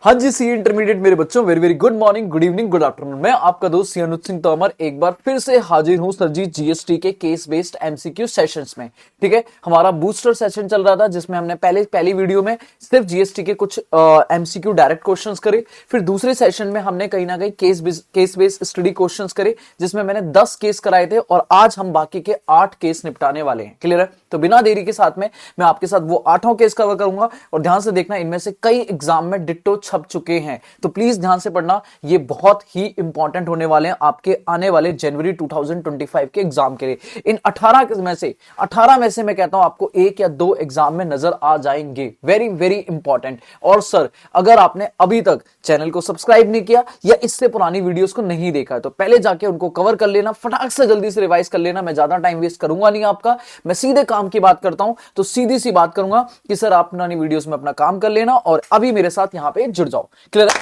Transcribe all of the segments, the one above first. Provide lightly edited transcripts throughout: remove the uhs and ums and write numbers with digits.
हाँ जी, सी इंटरमीडिएट मेरे बच्चों, very very good morning, good evening, good afternoon. मैं आपका दोस्त सी अनुज सिंह तोमर एक बार फिर से हाजिर हूं सर जी जीएसटी के केस बेस्ड एमसीक्यू सेशंस में। ठीक है, हमारा बूस्टर सेशन चल रहा था जिसमें हमने पहली वीडियो में सिर्फ जीएसटी के कुछ एमसीक्यू डायरेक्ट क्वेश्चंस करे। फिर दूसरे सेशन में हमने कहीं ना कहीं केस बेस्ड स्टडी क्वेश्चंस करे जिसमें मैंने 10 केस कराए थे और आज हम बाकी के 8 केस निपटाने वाले हैं। क्लियर है? तो बिना देरी के साथ में मैं आपके साथ वो 8 केस कवर करूंगा और ध्यान से देखना, इनमें से कई एग्जाम में डिट्टो छप चुके हैं, तो प्लीज ध्यान से पढ़ना। ये बहुत ही इंपॉर्टेंट होने वाले हैं आपके आने वाले जनवरी 2025 के एग्जाम के लिए। इन 18 में से मैं कहता हूं आपको एक या दो एग्जाम में नजर आ जाएंगे। Very very important. और सर, अगर आपने अभी तक चैनल को सब्सक्राइब नहीं किया या इससे पुरानी वीडियोस को नहीं देखा है तो पहले जाके उनको कवर कर लेना, फटाक से जल्दी से रिवाइज कर लेना। मैं ज्यादा टाइम वेस्ट करूंगा नहीं आपका, मैं सीधे काम की बात करता हूं। तो सीधी सी बात करूंगा कि सर आप पुरानी वीडियोस में अपना काम कर लेना और अभी मेरे साथ यहां पे जुड़ जाओ। क्लियर है?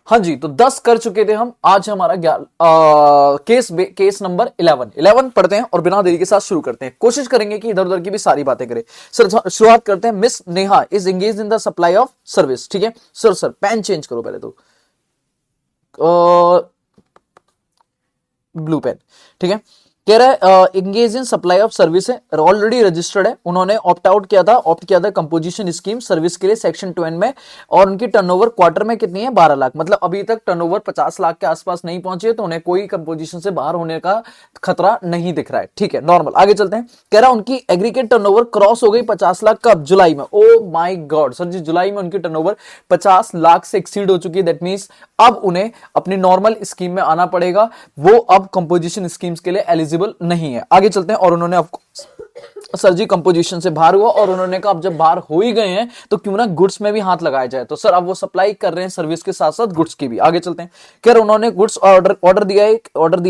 हाँ जी, तो 10 कर चुके थे हम। आज हमारा केस नंबर 11 पढ़ते हैं और बिना देरी के साथ शुरू करते हैं। कोशिश करेंगे कि इधर उधर की भी सारी बातें करें। सर शुरुआत करते हैं। Miss Neha is engaged in the supply of service. ठीक है सर, पेन चेंज करो पहले तो, ब्लू पेन। ठीक है, कह रहा है engage in supply of service है, ऑलरेडी रजिस्टर्ड है, उन्होंने ऑप्ट किया था कंपोजिशन स्कीम सर्विस के लिए सेक्शन 2 में, और उनकी टर्नओवर क्वार्टर में कितनी है? 12 लाख। मतलब अभी तक टर्नओवर 50 लाख के आसपास नहीं पहुंची है, तो उन्हें कोई कंपोजिशन से बाहर होने का खतरा नहीं दिख रहा है। ठीक है, नॉर्मल। आगे चलते हैं। कह रहा है उनकी एग्रीगेट टर्नओवर क्रॉस हो गई 50 लाख कब? जुलाई में। ओ माई गॉड सर जी, जुलाई में उनकी टर्नओवर 50 लाख से एक्सीड हो चुकी है। दैट मींस अब उन्हें अपनी नॉर्मल स्कीम में आना पड़ेगा, वो अब कंपोजिशन स्कीम्स के लिए एलिजिबल नहीं है। आगे चलते हैं। और उन्होंने सर जी कंपोजिशन से बाहर हुआ और उन्होंने कहा अब जब बाहर हो ही गए हैं तो क्यों ना गुड्स में भी हाथ लगाया जाए। तो सर अब वो सप्लाई कर रहे हैं सर्विस के साथ साथ गुड्स की भी। आगे चलते हैं। कह उन्होंने गुड्स ऑर्डर दिया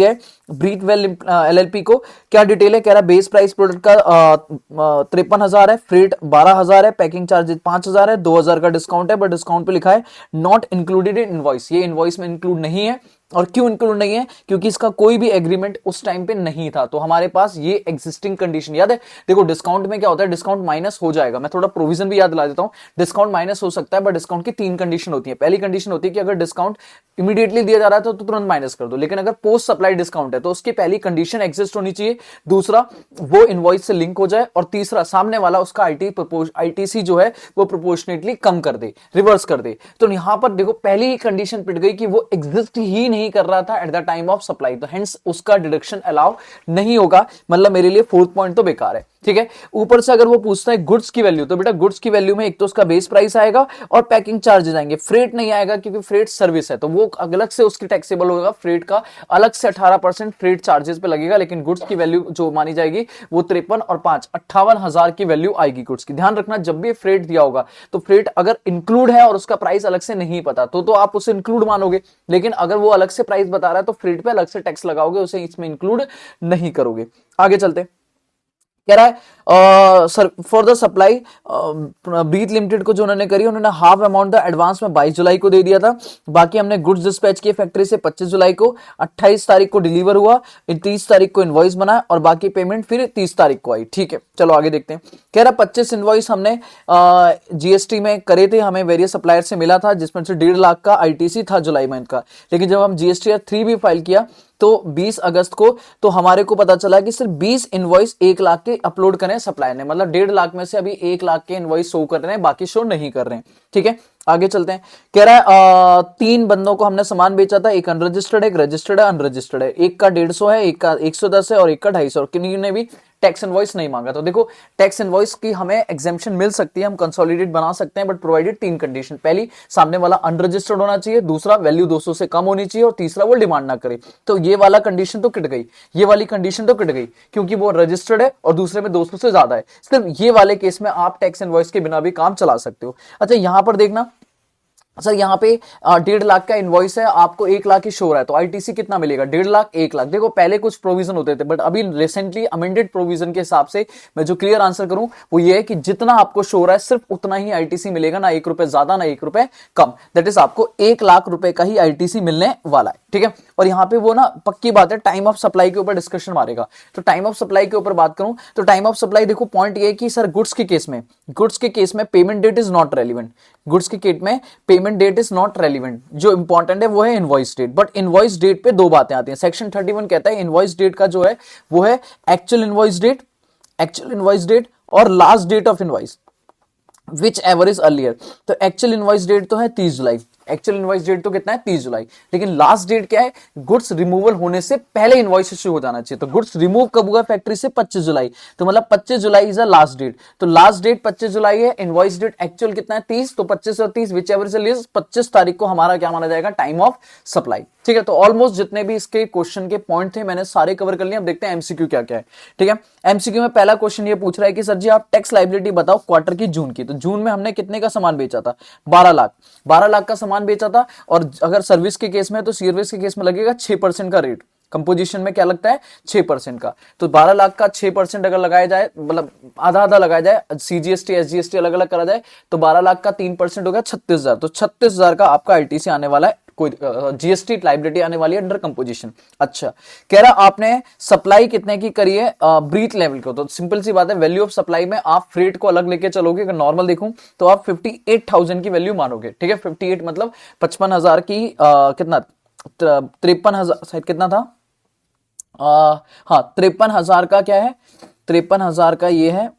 है ब्रीथ वेल एलएलपी को। क्या डिटेल है? कह रहा है बेस प्राइस प्रोडक्ट का 53,000 है, फ्रेट 12,000 है, पैकिंग चार्जेस 5,000 है, 2,000 का डिस्काउंट है, बट डिस्काउंट पे लिखा है नॉट इंक्लूडेड इन इनवॉइस। ये इनवॉइस में इंक्लूड नहीं है। और क्यों इंक्लूड नहीं है? क्योंकि इसका कोई भी एग्रीमेंट उस टाइम पे नहीं था। तो हमारे पास ये एग्जिस्टिंग कंडीशन याद है। देखो डिस्काउंट में क्या होता है, डिस्काउंट माइनस हो जाएगा। मैं थोड़ा प्रोविजन भी याद दिला देता हूं। डिस्काउंट माइनस हो सकता है, बट डिस्काउंट की 3 कंडीशन होती है। पहली कंडीशन होती है कि अगर डिस्काउंट इमीडिएटली दिया जा रहा है तो तुरंत माइनस कर दो, लेकिन अगर पोस्ट सप्लाई डिस्काउंट है तो उसकी पहली कंडीशन एग्जिस्ट होनी चाहिए, दूसरा वो इनवॉइस से लिंक हो जाए, और तीसरा सामने वाला उसका आईटीसी जो है वो प्रोपोर्शनेटली कम कर दे, रिवर्स कर दे। तो यहां पर देखो पहली ही कंडीशन पिट गई कि वो एग्जिस्ट ही नहीं कर रहा था at the time of supply, तो हेंस उसका डिडक्शन अलाउ नहीं होगा। मतलब मेरे लिए 4th पॉइंट तो बेकार है। ठीक है, ऊपर से अगर वो पूछता है गुड्स की वैल्यू, तो बेटा गुड्स की वैल्यू में एक तो उसका बेस प्राइस आएगा और पैकिंग चार्जेस आएंगे, फ्रेट नहीं आएगा क्योंकि फ्रेट सर्विस है, तो वो अलग से उसकी टैक्सेबल होगा। फ्रेट का अलग से 18% फ्रेट चार्जेस पे लगेगा, लेकिन गुड्स की वैल्यू जो मानी जाएगी वो 53 और 5 58,000 की वैल्यू आएगी गुड्स की। ध्यान रखना, जब भी फ्रेट दिया होगा तो फ्रेट अगर इंक्लूड है और उसका प्राइस अलग से नहीं पता तो आप उसे इंक्लूड मानोगे, लेकिन अगर वो अलग से प्राइस बता रहा है तो फ्रेट पे अलग से टैक्स लगाओगे, उसे इसमें इंक्लूड नहीं करोगे। आगे चलते। कह रहा है sir for the supply breath limited को जो उन्होंने करी, उन्होंने हाफ अमाउंट द एडवांस में 22 जुलाई को दे दिया था। बाकी हमने गुड्स डिस्पैच किए फैक्ट्री से 25 जुलाई को, 28 तारीख को डिलीवर हुआ, 30 तारीख को इनवॉइस बना और बाकी पेमेंट फिर 30 तारीख को आई। ठीक है, चलो आगे देखते हैं। कह रहा 25 इनवॉइस हमने जीएसटी में करे थे, हमें वेरियस सप्लायर से मिला था जिसमें से 1.5 लाख का आईटीसी था जुलाई मंथ का, लेकिन जब हम जीएसटी 3 भी फाइल किया तो 20 अगस्त को, तो हमारे को पता चला कि सिर्फ 20 इनवॉइस 1 लाख के अपलोड करें सप्लायर ने, मतलब 1.5 लाख में से अभी 1 लाख के इनवॉइस शो कर रहे हैं, बाकी शो नहीं कर रहे हैं। ठीक है, आगे चलते हैं। कह रहा है 3 बंदों को हमने सामान बेचा था, एक अनरजिस्टर्ड है, एक रजिस्टर्ड है, अनरजिस्टर्ड है, एक का 150 है, एक का 110 है और एक का 250, और किन्हीं ने भी टैक्स इनवॉइस नहीं मांगा। तो देखो टैक्स इनवॉइस की हमें एग्जेम्पशन मिल सकती है, हम कंसोलिडेट बना सकते हैं, बट प्रोवाइडेड 3 कंडीशन। पहली, सामने वाला अनरजिस्टर्ड होना चाहिए, दूसरा वैल्यू 200 से कम होनी चाहिए, और तीसरा वो डिमांड ना करे। तो ये वाला कंडीशन तो किट गई, ये वाली कंडीशन तो किट गई क्योंकि वो रजिस्टर्ड है और दूसरे में 200 से ज्यादा है। सिर्फ ये वाले केस में आप टैक्स इनवॉइस के बिना भी काम चला सकते हो। अच्छा, यहां पर देखना सर यहाँ पे 1.5 लाख का इनवॉइस है, आपको 1 लाख ही शो हो रहा है, तो आईटीसी कितना मिलेगा? 1.5 लाख 1 लाख। देखो पहले कुछ प्रोविजन होते थे, बट अभी रिसेंटली अमेंडेड प्रोविजन के हिसाब से मैं जो क्लियर आंसर करूं वो ये है कि जितना आपको शो हो रहा है सिर्फ उतना ही आईटीसी मिलेगा, ना 1 रुपए ज्यादा ना 1 रुपए कम। दैट इज आपको 1 लाख रुपए का ही आईटीसी मिलने वाला है, ठीक है। और यहाँ पे वो ना पक्की बात है, टाइम ऑफ सप्लाई के ऊपर डिस्कशन मारेगा। तो टाइम ऑफ सप्लाई के ऊपर बात करूं तो टाइम ऑफ सप्लाई देखो पॉइंट ये है कि सर गुड्स के केस में payment date is not relevant. Goods के केस में payment date is not relevant, जो इंपॉर्टेंट है वो है invoice date. But invoice date पे दो बातें आती हैं। सेक्शन 31 कहता है इनवॉइस डेट का जो है वो है एक्चुअल इनवॉइस डेट और last date of invoice whichever is earlier. तो एक्चुअल इनवॉइस डेट तो है 30 जुलाई, एक्चुअल इनवॉइस डेट तो कितना है 30 जुलाई, लेकिन लास्ट डेट क्या है? गुड्स रिमूवल होने से पहले इनवॉइस इश्यू हो जाना चाहिए। तो गुड्स रिमूव कब हुआ फैक्ट्री से? 25 जुलाई, तो मतलब 25 July is a last date. तो लास्ट डेट 25 जुलाई है, इनवॉइस डेट एक्चुअल कितना है 30, तो 25 और 30 विच एवर इज अर्लियर, 25 तारीख को हमारा क्या माना जाएगा? टाइम ऑफ सप्लाई, ठीक है। तो ऑलमोस्ट जितने भी इसके क्वेश्चन के पॉइंट थे मैंने सारे कवर कर लिए। अब देखते हैं एमसीक्यू क्या क्या है, ठीक है। एमसीक्यू में पहला क्वेश्चन ये पूछ रहा है कि सर जी आप टैक्स लायबिलिटी बताओ क्वार्टर की जून की। तो जून में हमने कितने का सामान बेचा था? 12 लाख का सामान बेचा था। और अगर सर्विस के केस में तो सर्विस के केस में लगेगा 6% का रेट। कंपोजिशन में क्या लगता है? 6% का। तो 12 लाख का 6% अगर लगाया जाए, मतलब आधा आधा लगाया जाए, सीजीएसटी एसजीएसटी अलग अलग करा जाए, तो 12 लाख का 3% हो गया 36,000। तो 36,000 का आपका आईटीसी आने वाला है, कोई जीएसटी लाइबिलिटी आने वाली है अंडर कंपोजिशन। अच्छा, कह रहा आपने सप्लाई कितने की करी है ब्रीथ लेवल को? तो सिंपल सी बात है, वैल्यू ऑफ सप्लाई में आप फ्रेट को अलग लेके चलोगे। अगर नॉर्मल देखूं तो आप 58,000 की वैल्यू मानोगे, ठीक है। 58 मतलब 55,000 की कितना 53,000 शायद कितना था, हाँ 53,000 का क्या है, 53,000 का ये है,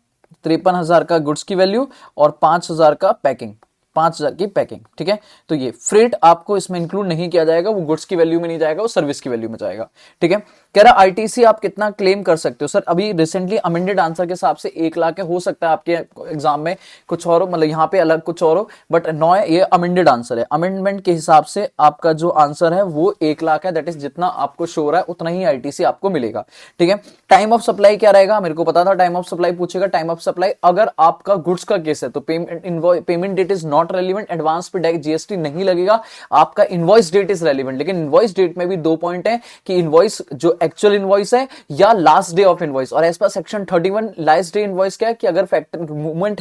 53,000 का गुड्स की वैल्यू और 5,000 का पैकिंग, 5,000 की पैकिंग, ठीक है। तो ये फ्रेट आपको इसमें इंक्लूड नहीं किया जाएगा, वो गुड्स की वैल्यू में नहीं जाएगा, वो सर्विस की वैल्यू में जाएगा, ठीक है। कह रहा आईटीसी आप कितना क्लेम कर सकते हो? सर अभी रिसेंटली अमेंडेड आंसर के हिसाब से 1 लाख है, हो सकता है आपके एग्जाम में कुछ और हो, मतलब यहाँ पे अलग कुछ और हो, बट नो है, ये अमेंडेड आंसर है। अमेंडमेंट के हिसाब से आपका जो आंसर है वो 1 लाख है। दैट इज जितना आपको शो हो रहा है उतना ही आईटीसी आपको मिलेगा, ठीक है। टाइम ऑफ सप्लाई क्या रहेगा? मेरे को पता था टाइम ऑफ सप्लाई पूछेगा। टाइम ऑफ सप्लाई अगर आपका गुड्स का केस है तो payment date is not relevant, advance पे जीएसटी नहीं लगेगा, आपका इनवॉइस डेट इज रेलिवेंट। लेकिन इनवॉइस डेट में भी दो पॉइंट है कि इनवॉइस जो एक्चुअल इनवॉइस है या लास्ट डे ऑफ इनवॉइस। और as per section 31 last day invoice क्या है कि अगर फैक्ट्री मूवमेंट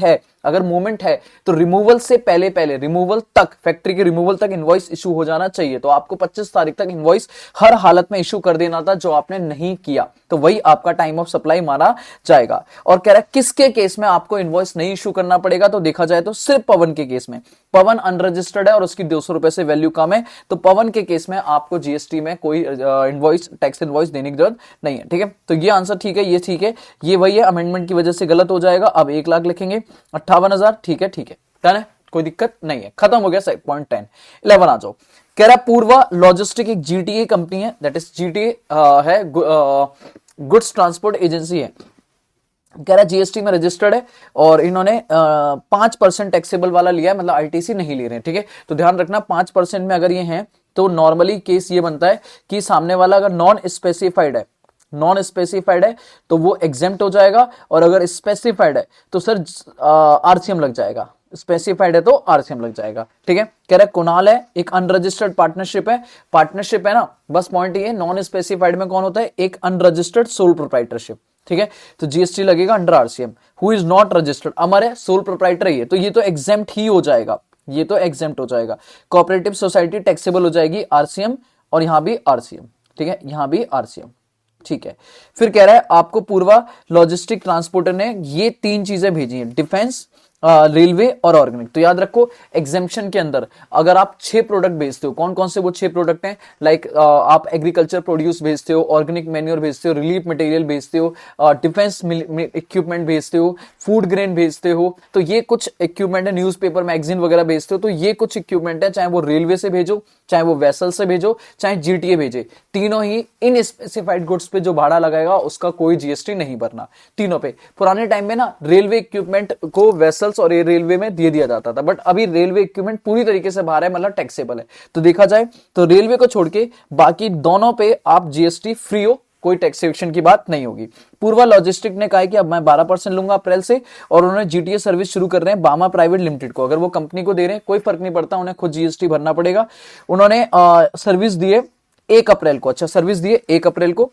है तो रिमूवल से पहले रिमूवल तक, फैक्ट्री के रिमूवल तक इनवॉइस इशू हो जाना चाहिए। तो आपको 25 तारीख तक इनवॉइस हर हालत में इशू कर देना था, जो आपने नहीं किया, तो वही आपका टाइम ऑफ सप्लाई माना जाएगा। और कह रहा है किसके केस में आपको इनवॉइस नहीं इशू करना पड़ेगा? तो देखा जाए तो सिर्फ पवन के केस में। पवन अनरजिस्टर्ड है और उसकी 200 रुपए से वैल्यू कम है, तो पवन के केस में आपको जीएसटी में कोई इनवॉइस, टैक्स इनवॉइस देने की जरूरत नहीं है, ठीक है। तो ये आंसर ठीक है, ये ठीक है, ये वही है, अमेंडमेंट की वजह से गलत हो जाएगा। अब 1 लाख लिखेंगे, 58,000, ठीक है, डन है, कोई दिक्कत नहीं है, खत्म हो गया। पॉइंट 10 11 आ जाओ। कह रहा पूर्वा लॉजिस्टिक एक जीटीए कंपनी है, दैट इज जीटीए है, गुड्स ट्रांसपोर्ट एजेंसी है। कह रहा जीएसटी में रजिस्टर्ड है और इन्होंने 5% टैक्सेबल वाला लिया है, मतलब आईटीसी नहीं ले रहे हैं, ठीक है। तो ध्यान रखना 5% में अगर ये है तो नॉर्मली केस ये बनता है कि सामने वाला अगर नॉन स्पेसिफाइड है तो वो एग्जेम्प्ट हो जाएगा, और अगर स्पेसिफाइड है तो सर आरसीएम लग जाएगा, स्पेसिफाइड है तो आरसीएम लग जाएगा, ठीक है। कह रहा कुणाल है, एक अनरजिस्टर्ड पार्टनरशिप है ना, बस पॉइंट ये, नॉन स्पेसिफाइड में कौन होता है? एक अनरजिस्टर्ड सोल प्रोप्राइटरशिप, ठीक है। तो जीएसटी लगेगा under RCM. Who is not registered, Amar है, सोल प्रोप्राइटर ही है, तो ये तो एग्जेम्प्ट ही हो जाएगा, ये तो एग्जेम्प्ट हो जाएगा। कोऑपरेटिव सोसाइटी टैक्सेबल हो जाएगी आरसीएम, और यहां भी आरसीएम, ठीक है, यहां भी आरसीएम, ठीक है। फिर कह रहा है आपको पूर्वा लॉजिस्टिक ट्रांसपोर्टर ने ये 3 चीजें भेजी हैं, डिफेंस, रेलवे और ऑर्गेनिक। तो याद रखो एग्जेम्पशन के अंदर अगर आप 6 प्रोडक्ट भेजते हो, कौन कौन से वो 6 प्रोडक्ट हैं? लाइक आप एग्रीकल्चर प्रोड्यूस भेजते हो, ऑर्गेनिक मैन्योर भेजते हो, रिलीफ मटेरियल भेजते हो, डिफेंस इक्विपमेंट भेजते हो, फूड ग्रेन भेजते हो, तो ये कुछ इक्विपमेंट है, न्यूज़पेपर मैगजीन वगैरह भेजते हो, तो ये कुछ इक्विपमेंट है, चाहे वो रेलवे से भेजो, चाहे वो वेसल से भेजो, चाहे जीटीए भेजे, तीनों ही इन स्पेसिफाइड गुड्स पे जो भाड़ा लगाएगा उसका कोई जीएसटी नहीं भरना, तीनों पे। पुराने टाइम में ना रेलवे इक्विपमेंट को वेसल्स और रेलवे में दे दिया जाता था, बट अभी रेलवे इक्विपमेंट पूरी तरीके से बाहर है, मतलब टैक्सेबल है। तो देखा जाए तो रेलवे को छोड़ के बाकी दोनों पे आप जीएसटी फ्री हो, कोई टैक्सेशन की बात नहीं होगी। पूर्वा लॉजिस्टिक ने कहा है कि अब मैं 12% लूंगा अप्रैल से, और उन्होंने जीटीए सर्विस शुरू कर रहे हैं बामा प्राइवेट लिमिटेड को। अगर वो कंपनी को दे रहे हैं कोई फर्क नहीं पड़ता, उन्हें खुद जीएसटी भरना पड़ेगा। उन्होंने सर्विस दिए 1 अप्रैल को, अच्छा सर्विस दिए 1 अप्रैल को।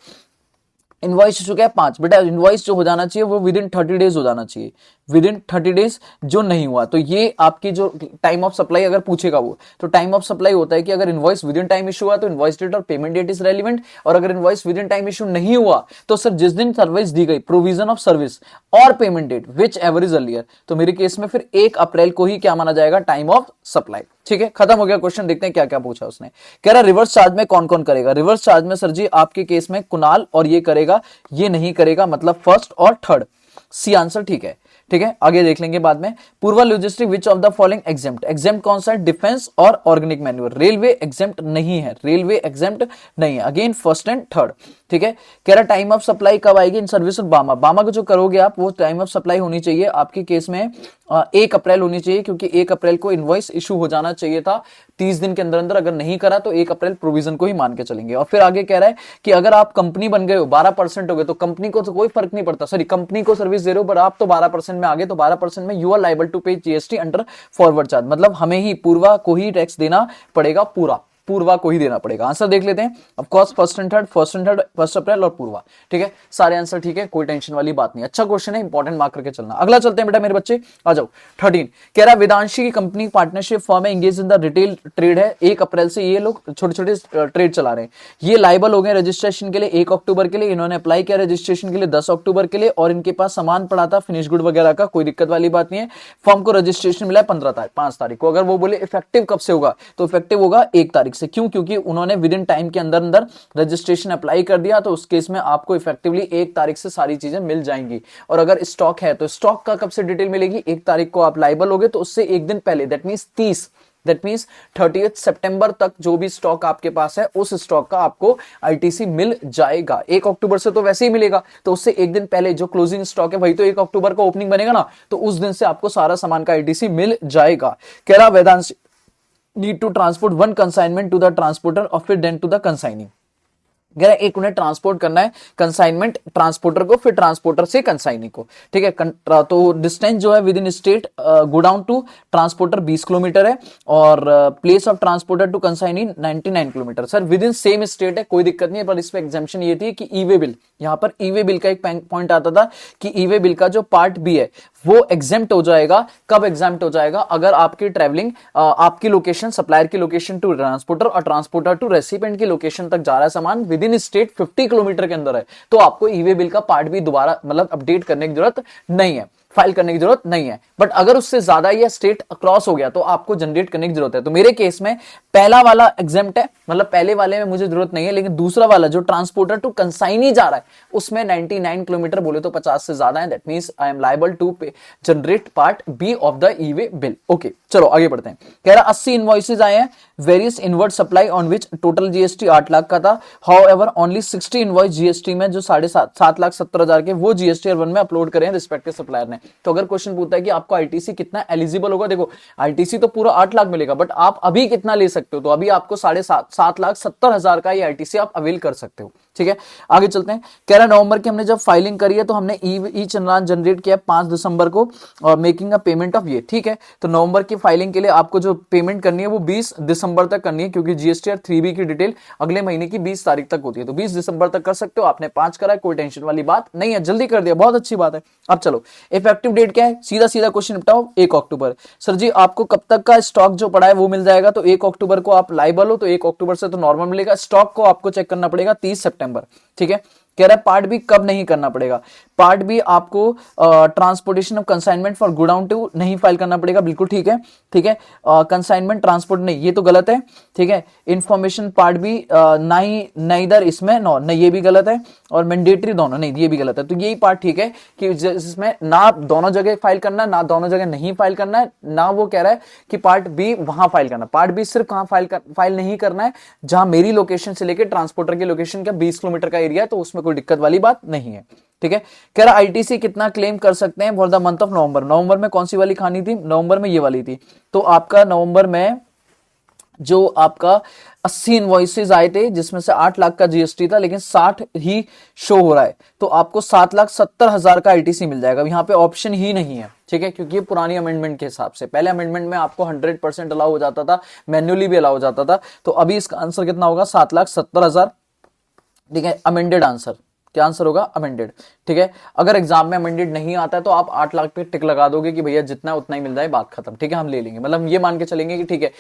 इनवॉइस इशू क्या है 5, बेटा इनवॉइस जो हो जाना चाहिए वो विद इन 30 डेज हो जाना चाहिए, विद इन 30 डेज जो नहीं हुआ तो ये आपकी जो टाइम ऑफ सप्लाई अगर पूछेगा वो, तो टाइम ऑफ सप्लाई होता है कि अगर invoice within time issue हुआ तो इनवॉइस डेट और पेमेंट डेट इज रेलिवेंट, और अगर invoice within time issue नहीं हुआ तो सर जिस दिन सर्विस दी गई, प्रोविजन ऑफ सर्विस और payment date whichever is earlier, तो मेरे केस में फिर 1 अप्रैल को ही क्या माना जाएगा, टाइम ऑफ सप्लाई। ठीक है, खत्म हो गया क्वेश्चन। देखते हैं क्या क्या पूछा उसने। कह रहा रिवर्स चार्ज में कौन कौन करेगा। रिवर्स चार्ज में सर जी आपके केस में कुणाल और ये करेगा, ये नहीं करेगा, मतलब फर्स्ट और थर्ड। सी आंसर ठीक है। ठीक है, आगे देख लेंगे बाद में। Purva logistic which of the following exempt, exempt कौन सा है, डिफेंस और ऑर्गेनिक मैन्यूअर। रेलवे एग्जेम्प्ट नहीं है, रेलवे एग्जेम्प्ट नहीं है, अगेन फर्स्ट एंड थर्ड। ठीक है, कह रहा टाइम ऑफ सप्लाई कब आएगी इन सर्विस और बामा। बामा को जो करोगे आप वो टाइम ऑफ सप्लाई होनी चाहिए आपके केस में 1 अप्रैल होनी चाहिए, क्योंकि 1 अप्रैल को इनवॉइस इशू हो जाना चाहिए था 30 दिन के अंदर अंदर, अगर नहीं करा तो 1 अप्रैल प्रोविजन को ही मान के चलेंगे। और फिर आगे कह रहा है कि अगर आप कंपनी बन गए हो 12% हो गए तो कंपनी को तो कोई फर्क नहीं पड़ता, सॉरी कंपनी को सर्विस दे रहे हो पर आप तो 12% में आगे, तो 12% में यू आर लाइबल टू पे जीएसटी अंडर फॉरवर्ड चार्ज, मतलब हमें ही पूर्वा को ही टैक्स देना पड़ेगा, पूर्वा को ही देना पड़ेगा। आंसर देख लेते हैं। Of course first and third, first April और पूर्वा। ठीक है, सारे आंसर ठीक है, कोई टेंशन वाली बात नहीं। अच्छा क्वेश्चन है, इंपॉर्टेंट मार्क करके चलना। अगला चलते हैं बेटा मेरे बच्चे, आ जाओ। 13 कह रहा वेदांशी की कंपनी पार्टनरशिप फॉर्म है, engage in the retail trade है। 1 अप्रैल से ये लोग छोटे छोटे ट्रेड चला रहे हैं, ये लाइबल हो गए रजिस्ट्रेशन के लिए 1 अक्टूबर के लिए। इन्होंने अप्लाई किया रजिस्ट्रेशन के लिए 10 अक्टूबर के लिए, और इनके पास सामान पड़ा था फिनिश गुड वगैरह का, कोई दिक्कत वाली बात नहीं है। फॉर्म को रजिस्ट्रेशन मिला है 5 तारीख को। अगर वो बोले इफेक्टिव कब से होगा, तो इफेक्टिव होगा 1 तारीख से। क्यों? क्योंकि उन्होंने विद इन टाइम के अंदर अंदर रजिस्ट्रेशन अप्लाई कर दिया, तो उस केस में आपको इफेक्टिवली 1 तारीख से सारी चीजें मिल जाएंगी। और अगर स्टॉक है तो स्टॉक का कब से डिटेल मिलेगी, 1 तारीख को आप लाइबल होगे तो उससे एक दिन पहले, दैट मींस 30 सितंबर तक जो भी स्टॉक आपके पास है उस स्टॉक का आपको आईटीसी मिल जाएगा। 1 अक्टूबर से तो वैसे ही मिलेगा, तो उससे एक दिन पहले जो क्लोजिंग स्टॉक है वही तो 1 अक्टूबर का ओपनिंग बनेगा ना, तो उस दिन से आपको सारा सामान का आईटीसी मिल जाएगा। कह रहा Vedansh need to transport one consignment to the transporter और फिर then to the consignee। एक उन्हें ट्रांसपोर्ट करना है कंसाइनमेंट ट्रांसपोर्टर को, फिर ट्रांसपोर्टर से कंसाइनी को। ठीक है, तो डिस्टेंस जो है within state godown to transporter 20 kilometre है, और place of transporter to consignee 99 kilometre. Sir within same state है, कोई दिक्कत नहीं है, पर इस पे एग्जाम्पशन ये थी कि ई वे बिल, यहाँ पर ई वे बिल का एक पॉइंट आता था कि ई वे बिल का जो पार्ट बी है वो एग्जेम्प्ट हो जाएगा। कब एग्जेम्प्ट हो जाएगा, अगर आपकी ट्रेवलिंग आपकी लोकेशन, सप्लायर की लोकेशन टू ट्रांसपोर्टर और ट्रांसपोर्टर टू रेसिपिएंट की लोकेशन तक जा रहा है सामान, विद इन स्टेट 50 किलोमीटर के अंदर है, तो आपको ई वे बिल का पार्ट भी दोबारा मतलब अपडेट करने की जरूरत नहीं है, फाइल करने की जरूरत नहीं है। बट अगर उससे ज्यादा या स्टेट क्रॉस हो गया तो आपको जनरेट करने की जरूरत है। तो मेरे केस में पहला वाला एग्जेम्प्ट है, मतलब पहले वाले में मुझे जरूरत नहीं है, लेकिन दूसरा वाला जो ट्रांसपोर्टर टू कंसाइनी जा रहा है उसमें 99 किलोमीटर बोले तो 50 से ज्यादा है, that means I am liable to generate part B of the E way bill. Okay, चलो आगे बढ़ते हैं। कह रहा 80 इनवॉइसेज आए हैं, various inward supply on which total GST 8 lakh का था। हाउएवर ओनली 60 इनवॉइस जीएसटी में जो 7,70,000 के वो जीएसटी 1 में अपलोड करें रिस्पेक्टिव सप्लायर ने। तो अगर क्वेश्चन पूछता है कि आपको आईटीसी कितना एलिजिबल होगा, देखो आईटीसी तो पूरा 8 लाख मिलेगा, बट आप अभी कितना ले सकते हो, तो अभी आपको 7,70,000 का ये आईटीसी आप अवेल कर सकते हो। ठीक है, आगे चलते हैं। कह रहा नवंबर की हमने जब फाइलिंग करी है तो हमने ई चालान जनरेट किया 5 दिसंबर को, और मेकिंग अ पेमेंट ऑफ ये। ठीक है, तो नवंबर की फाइलिंग के लिए आपको जो पेमेंट करनी है वो 20 दिसंबर तक करनी है, क्योंकि जीएसटीआर 3B की डिटेल अगले महीने की 20 तारीख तक होती है, तो 20 दिसंबर तक कर सकते हो। आपने 5 करा है, कोई टेंशन वाली बात नहीं है, जल्दी कर दिया, बहुत अच्छी बात है। अब चलो इफेक्टिव डेट क्या है, सीधा सीधा क्वेश्चन निपटाओ। 1 अक्टूबर। सर जी आपको कब तक का स्टॉक जो पड़ा है वो मिल जाएगा, तो 1 अक्टूबर को आप लाइबल हो, तो 1 अक्टूबर से तो नॉर्मल मिलेगा। स्टॉक को आपको चेक करना पड़ेगा 30 सितंबर। ठीक है, कह रहा है पार्ट बी कब नहीं करना पड़ेगा, पार्ट बी आपको transportation of consignment for godown to नहीं फाइल करना पड़ेगा, बिल्कुल ठीक है। ठीक है, कंसाइनमेंट ट्रांसपोर्ट नहीं, ये तो गलत है। ठीक है, इंफॉर्मेशन पार्ट बी नहीं इधर इसमें नो नहीं, ये भी गलत है, और मैंडेटरी दोनों नहीं, ये भी गलत है। तो यही पार्ट ठीक है कि जिसमें ना दोनों जगह फाइल करना, ना दोनों जगह नहीं फाइल करना है, ना वो कह रहा है कि पार्ट बी वहां फाइल करना। पार्ट बी सिर्फ कहां फाइल नहीं करना है, जहां मेरी लोकेशन से लेकर ट्रांसपोर्टर की लोकेशन का 20 किलोमीटर का एरिया है, तो उसमें कोई दिक्कत वाली बात नहीं है। ठीक है, कह रहा आईटीसी कितना क्लेम कर सकते हैं for the month of November. नवंबर में कौन सी वाली खानी थी, नवंबर में ये वाली थी, तो आपका नवंबर में जो आपका 80 इनवॉइसेज आए थे जिसमें से 8 लाख का जीएसटी था, लेकिन 60 ही शो हो रहा है, तो आपको 7,70,000 का आईटीसी मिल जाएगा। यहाँ पे ऑप्शन ही नहीं है, ठीक है, क्योंकि ये पुरानी अमेंडमेंट के हिसाब से, पहले अमेंडमेंट में आपको 100% अलाउ हो जाता था, मैन्युअली भी अलाउ हो जाता था। तो अभी इसका आंसर कितना होगा? 7,70,000, ठीक है, अमेंडेड आंसर। क्या आंसर होगा? अमेंडेड, ठीक है। अगर एग्जाम में अमेंडेड नहीं आता है तो आप 8 लाख पे टिक लगा दोगे कि भैया जितना उतना ही मिल जाए, बात खत्म, ठीक है, हम ले लेंगे। मतलब ये मान के चलेंगे कि ठीक है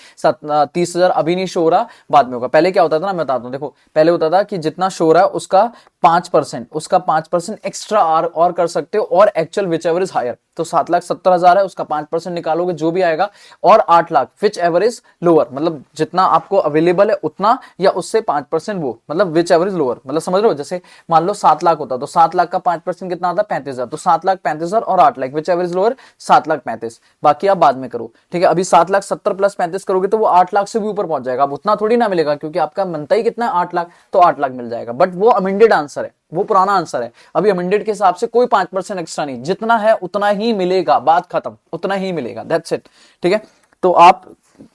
30,000 अभी नहीं शो हो रहा, बाद में होगा। पहले क्या होता था ना, मैं बताता हूँ, देखो पहले होता था कि जितना शो हो रहा है उसका 5% एक्स्ट्रा और कर सकते हो, और actual whichever is higher. तो 7,70,000 है, उसका 5% निकालोगे जो भी आएगा, और 8 lakh which ever is lower, मतलब जितना आपको अवेलेबल है उतना, या उससे 5% वो, मतलब विच एवर इज लोअर, मतलब समझ रहे हो। जैसे मान लो 7 लाख होता तो 7 लाख का 5% कितना आता? 35,000। तो 7,35,000 और 8 lakh, which ever is lower 7,35,000। बाकी आप बाद में करो, ठीक है। अभी 7,70,000 प्लस 35 करोगे तो वो 8 लाख से भी ऊपर पहुंच जाएगा। अब उतना थोड़ी ना मिलेगा, क्योंकि आपका मनता ही कितना है 8 लाख, तो 8 लाख मिल जाएगा। बट वो अमेंडेड आंसर है, वो पुराना आंसर है। अभी अमेंडेड के हिसाब से कोई 5% एक्स्ट्रा नहीं, जितना है उतना ही मिलेगा, बात खत्म, उतना ही मिलेगा, दैट्स इट, ठीक है। तो आप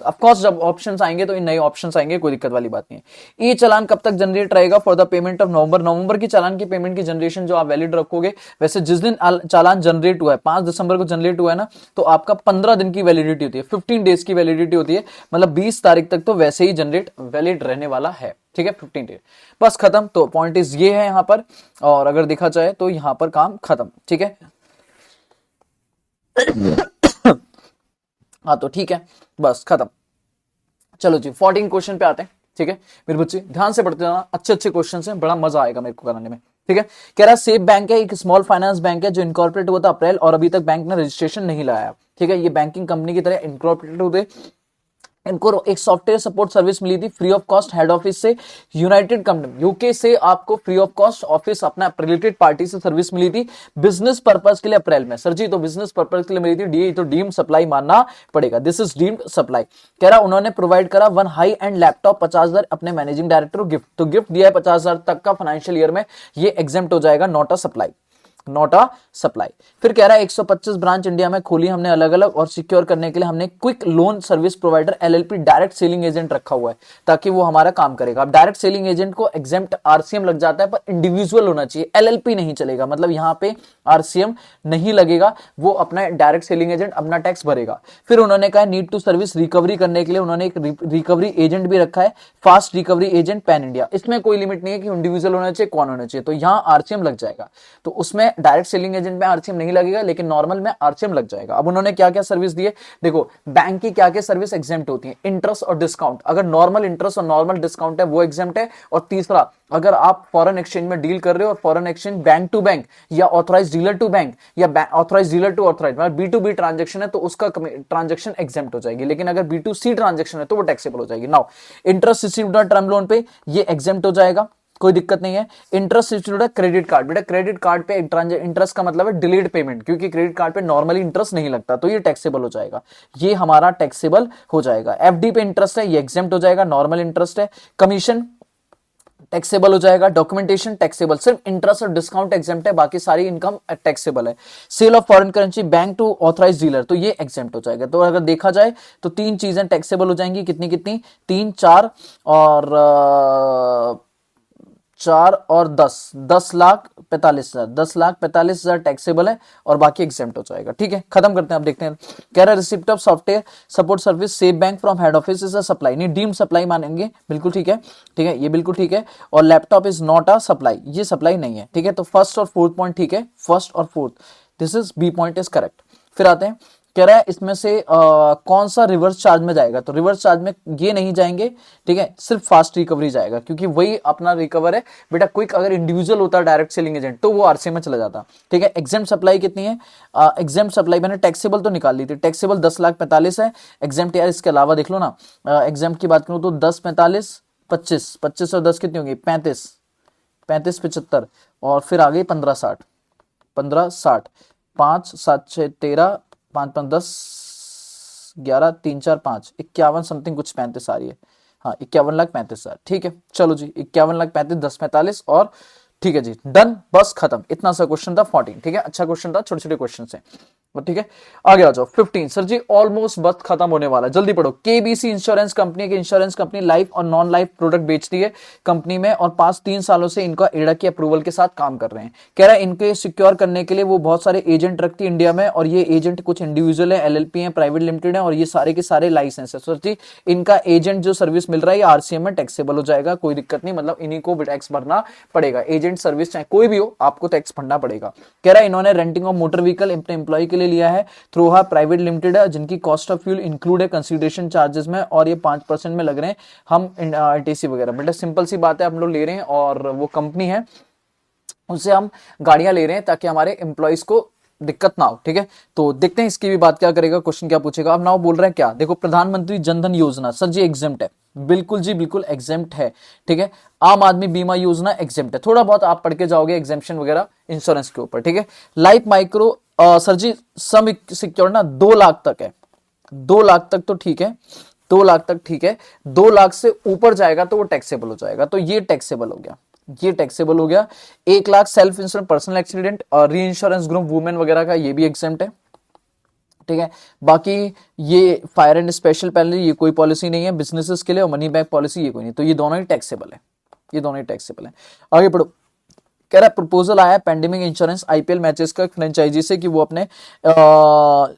ऑफ कोर्स जब ऑप्शंस आएंगे तो इन नए ऑप्शंस आएंगे, कोई दिक्कत वाली बात नहीं है। ई चालान कब तक जनरेट रहेगा? For the payment of November की चालान की पेमेंट की जनरेशन जो आप वैलिड रखोगे, वैसे जिस दिन चालान जनरेट हुआ है, 5 दिसंबर को जनरेट हुआ है ना, तो आपका 15 दिन की वैलिडिटी होती है, 15 डेज की वैलिडिटी होती है, मतलब 20 तारीख तक तो वैसे ही जनरेट वैलिड रहने वाला है, ठीक है, 15 डेज, बस खत्म। तो पॉइंट इज ये है यहां पर, और अगर देखा जाए तो यहां पर काम खत्म, ठीक है। हाँ तो ठीक है, बस खत्म। चलो जी 14 क्वेश्चन पे आते हैं, ठीक है। मेरे बच्चे ध्यान से पढ़ते जाना, अच्छे अच्छे क्वेश्चन हैं, बड़ा मजा आएगा मेरे को कराने में, ठीक है। कह रहा है सेफ बैंक है, एक स्मॉल फाइनेंस बैंक है जो इनकॉर्पोरेट हुआ था अप्रैल, और अभी तक बैंक ने रजिस्ट्रेशन नहीं लगाया, ठीक है। ये बैंकिंग कंपनी की तरह इनकॉर्पोरेट होते, इनको एक सॉफ्टवेयर सपोर्ट सर्विस मिली थी free of cost head office से, यूनाइटेड किंगडम यूके से आपको फ्री ऑफ कॉस्ट ऑफिस अपना रिलेटेड पार्टी से सर्विस मिली थी बिजनेस पर्पस के लिए अप्रैल में। सर जी तो बिजनेस पर्पस के लिए मिली थी, डी तो डीम्ड सप्लाई मानना पड़ेगा, दिस इज डीम्ड सप्लाई। कह रहा उन्होंने प्रोवाइड करा 1 हाई एंड लैपटॉप 50,000 अपने मैनेजिंग डायरेक्टर को गिफ्ट, तो गिफ्ट दिया है 50,000 तक का फाइनेंशियल ईयर में, ये एग्जेम्प्ट हो जाएगा, not a supply, not a supply. फिर कह रहा है 125 ब्रांच इंडिया में खोली हमने अलग अलग, और सिक्योर करने के लिए हमने quick loan service provider LLP direct selling agent रखा हुआ है, ताकि वो हमारा काम करेगा। अब डायरेक्ट सेलिंग एजेंट को एग्जेम्प्ट आरसीएम लग जाता है, पर इंडिविजुअल होना चाहिए, एलएलपी नहीं चलेगा, मतलब यहां पे आरसीएम नहीं लगेगा, वो अपना डायरेक्ट सेलिंग एजेंट अपना टैक्स भरेगा। फिर उन्होंने कहा नीड टू सर्विस रिकवरी करने के लिए उन्होंने एक रिकवरी एजेंट भी रखा है, fast recovery agent pan India. इसमें कोई लिमिट नहीं है कि इंडिविजुअल होना चाहिए, कौन होना चाहिए, तो यहां आरसीएम लग जाएगा। तो उसमें डायरेक्ट सेलिंग एजेंट में आरसीएम नहीं लगेगा, लेकिन नॉर्मल में आरसीएम लग जाएगा। अब उन्होंने क्या क्या सर्विस दी है, देखो बैंक की क्या क्या सर्विस एग्जेम्प्ट होती है, इंटरेस्ट और डिस्काउंट, अगर नॉर्मल इंटरेस्ट और नॉर्मल डिस्काउंट है वो एग्जेम्प्ट है। और तीसरा, अगर आप फॉरेन एक्सचेंज में डील कर रहे हो, और foreign exchange bank to bank या ऑथराइज डीलर टू बैंक या ऑथराइज डीलर टू ऑथराइज, मतलब बी टू बी ट्रांजेक्शन है, तो उसका ट्रांजेक्शन एग्जेम्प्ट हो जाएगी। लेकिन अगर बी टू सी ट्रांजेक्शन है तो वो टैक्सेबल हो जाएगी। Now interest received term loan पे ये एग्जेम्प्ट हो जाएगा, कोई दिक्कत नहीं है। इंटरेस्ट रिसीव्ड है क्रेडिट कार्ड, बेटा क्रेडिट कार्ड पे इंटरेस्ट का मतलब है डिलेड पेमेंट, क्योंकि क्रेडिट कार्ड पे नॉर्मली इंटरेस्ट नहीं लगता, तो ये टैक्सेबल हो जाएगा, ये हमारा टैक्सेबल हो जाएगा। एफडी पे इंटरेस्ट है, ये एग्जेम्प्ट हो जाएगा, नॉर्मल इंटरेस्ट है। कमीशन टैक्सेबल हो जाएगा, डॉक्यूमेंटेशन टैक्सेबल, सिर्फ इंटरेस्ट और डिस्काउंट एग्जेम्प्ट है, बाकी सारी इनकम टैक्सेबल है। Sale of foreign currency bank to authorise dealer, तो ये एग्जेम्प्ट हो जाएगा। तो अगर देखा जाए तो 3 चीजें टैक्सेबल हो जाएंगी, कितनी कितनी, 3, 4 और 4 और 10,45,000, 10,45,000 टैक्सेबल है, और बाकी एग्जेम्प्ट हो जाएगा, ठीक है। खत्म करते हैं, अब देखते हैं। कह रहा है receipt of software support service safe bank from head office is a supply, नहीं डीम्ड सप्लाई मानेंगे, बिल्कुल ठीक है, ठीक है, ये बिल्कुल ठीक है। और laptop is not a supply, ये सप्लाई नहीं है, ठीक है। तो फर्स्ट और फोर्थ पॉइंट ठीक है, फर्स्ट और fourth, this is B point is correct. फिर आते हैं, कह रहा है इसमें से कौन सा रिवर्स चार्ज में जाएगा, तो रिवर्स चार्ज में ये नहीं जाएंगे, ठीक है, सिर्फ फास्ट रिकवरी जाएगा, क्योंकि वही अपना रिकवर है। बेटा क्विक अगर इंडिविजुअल होता डायरेक्ट सेलिंग एजेंट तो वो आरसीएम में चला जाता, ठीक है। एग्जेम्प्ट सप्लाई कितनी है, एग्जेम्प्ट सप्लाई मैंने टैक्सेबल तो निकाल ली थी, टैक्सेबल 10,45,000 है। एग्जेम्प्ट यार इसके अलावा देख लो ना, एग्जेम्प्ट की बात करूं तो 10, 45, 25, 25 और 10 कितनी होगी, 35, 35, 75, और फिर आ गई 15, 60, 15, 60, 5, 7, 6, 13, 5, 5, 10, 11, 3, 4, 5, 51 समथिंग कुछ 35 आ रही है, हाँ 51,35,000, ठीक है। चलो जी 51,35,000, 10, 45 और ठीक है जी, डन, बस खत्म, इतना सा क्वेश्चन था 14, ठीक है। अच्छा क्वेश्चन था, छोटे छोटे क्वेश्चन से। ठीक है, आगे आ जाओ। 15 सर जी ऑलमोस्ट बस खत्म होने वाला है, जल्दी पढ़ो। केबीसी इंश्योरेंस कंपनी, की इंश्योरेंस कंपनी लाइफ और नॉन लाइफ प्रोडक्ट बेचती है कंपनी में, और पास 3 सालों से इनका एडा के अप्रूवल के साथ काम कर रहे हैं। कह रहा है इनके सिक्योर करने के लिए वो बहुत सारे एजेंट रखती है इंडिया में, और ये एजेंट कुछ इंडिविजुअल है, एलएलपी है, प्राइवेट लिमिटेड है, और ये सारे के सारे लाइसेंस है। सर जी इनका एजेंट जो सर्विस मिल रहा है ये आरसीएम में टैक्सेबल हो जाएगा, कोई दिक्कत नहीं, मतलब इन्हीं को टैक्स भरना पड़ेगा। एजेंट सर्विस चाहे कोई भी हो आपको टैक्स भरना पड़ेगा। कह रहा है इन्होंने रेंटिंग ऑफ मोटर व्हीकल अपने एम्प्लॉय के लिए लिया है थ्रू प्राइवेट लिमिटेड है, जिनकी कॉस्ट ऑफ फ्यूल इंक्लूड है कंसीडरेशन चार्जेस में, और ये 5% में लग रहे हैं हम आरटीसी वगैरह। बेटा सिंपल सी बात है, हम लोग ले रहे हैं और वो कंपनी है उनसे हम गाड़ियां ले रहे हैं ताकि हमारे एम्प्लॉइज को दिक्कत ना हो। ठीक है, तो देखते हैं इसकी भी बात क्या करेगा, क्वेश्चन क्या पूछेगा। अब नाउ बोल रहे हैं क्या, देखो प्रधानमंत्री जनधन योजना सर जी एग्जेम्प्ट है, बिल्कुल जी बिल्कुल एग्जेम्प्ट है। ठीक है, आम आदमी बीमा योजना एग्जेम्प्ट है, थोड़ा बहुत आप पढ़ के जाओगे एग्जेम्पशन वगैरह इंश्योरेंस के ऊपर। ठीक है, लाइफ माइक्रो सर जी सम सिक्योर ना 2 लाख तक है, 2 लाख तक तो ठीक है, 2 लाख तक ठीक है, 2 लाख से ऊपर जाएगा तो वो टैक्सेबल हो जाएगा, तो ये टैक्सेबल हो गया, ये टैक्सेबल हो गया। 1 lakh self insurance personal accident और री इंश्योरेंस ग्रुप वुमेन वगैरह का ये भी एग्जेम्प्ट है। ठीक है, बाकी ये फायर एंड स्पेशल पैनल ये कोई पॉलिसी नहीं है बिजनेसेस के लिए, और मनी बैक पॉलिसी ये कोई नहीं, तो ये दोनों ही टैक्सेबल है, ये दोनों ही टैक्सेबल है। आगे पढ़ो। कह रहा है प्रपोजल आया पैंडेमिक इंश्योरेंस आईपीएल मैचेस का फ्रेंचाइजी से कि वो अपने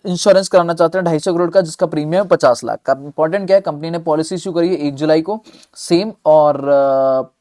इंश्योरेंस कराना चाहते हैं 250 करोड़ का, जिसका प्रीमियम 50 लाख का। इंपॉर्टेंट क्या है, कंपनी ने पॉलिसी इशू करी है 1 जुलाई को सेम, और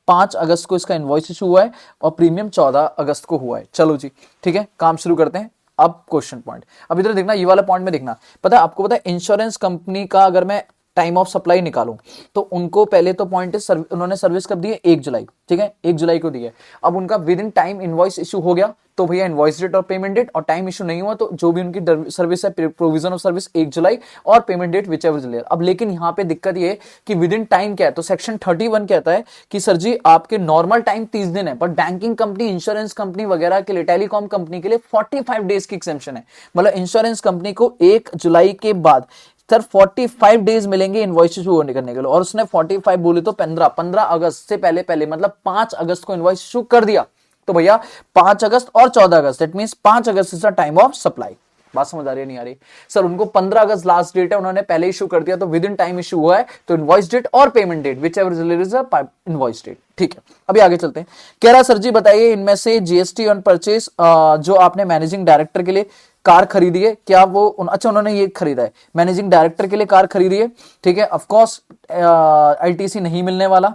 5 अगस्त को इसका इनवॉइस इशू हुआ है, और प्रीमियम 14 अगस्त को हुआ है। चलो जी ठीक है, काम शुरू करते हैं। अब क्वेश्चन पॉइंट, अब इधर देखना, ये वाला पॉइंट में देखना, पता है आपको, पता है इंश्योरेंस कंपनी का अगर मैं टाइम ऑफ सप्लाई निकालूं तो उनको पहले तो पॉइंट उन्होंने सर्विस कब दी है 1 जुलाई। ठीक है, 1 जुलाई को दी है। अब उनका with in time invoice issue हो गया तो भैया इनवॉइस डेट और पेमेंट डेट, और टाइम इशू नहीं हुआ तो जो भी उनकी सर्विस है प्रोविजन ऑफ सर्विस 1 जुलाई और पेमेंट डेट विच एवर जुलाई। अब लेकिन यहां पे दिक्कत ये है कि विद इन टाइम क्या है, तो सेक्शन 31 कहता है कि सर जी आपके नॉर्मल टाइम 30 दिन है, पर बैंकिंग कंपनी इंश्योरेंस कंपनी वगैरह के लिए टेलीकॉम कंपनी के लिए 45 डेज की एक्सेम्पशन है। मतलब इंश्योरेंस कंपनी को 1 जुलाई के बाद सर 45 डेज मिलेंगे इनवॉइस इशू करने के लिए, और उसने 45 बोले तो 15 अगस्त से पहले पहले मतलब 5 अगस्त को इनवॉइस इशू कर दिया, तो भैया 5 अगस्त और 14 अगस्त that means 5 August is the time of supply. बात समझ आ रही है नहीं आ रही सर? उनको 15 अगस्त लास्ट डेट है, उन्होंने पहले इशू कर दिया तो विद इन टाइम इशू हुआ है, तो इनवॉइस डेट और payment date whichever is invoice date. ठीक है, अभी आगे चलते हैं। कह रहा सर जी बताइए इनमें से जीएसटी ऑन परचेज जो आपने मैनेजिंग डायरेक्टर के लिए कार खरीदी है, क्या वो अच्छा उन्होंने ये खरीदा है, मैनेजिंग डायरेक्टर के लिए कार खरीदी है। ठीक है, ऑफ कोर्स आईटीसी नहीं मिलने वाला।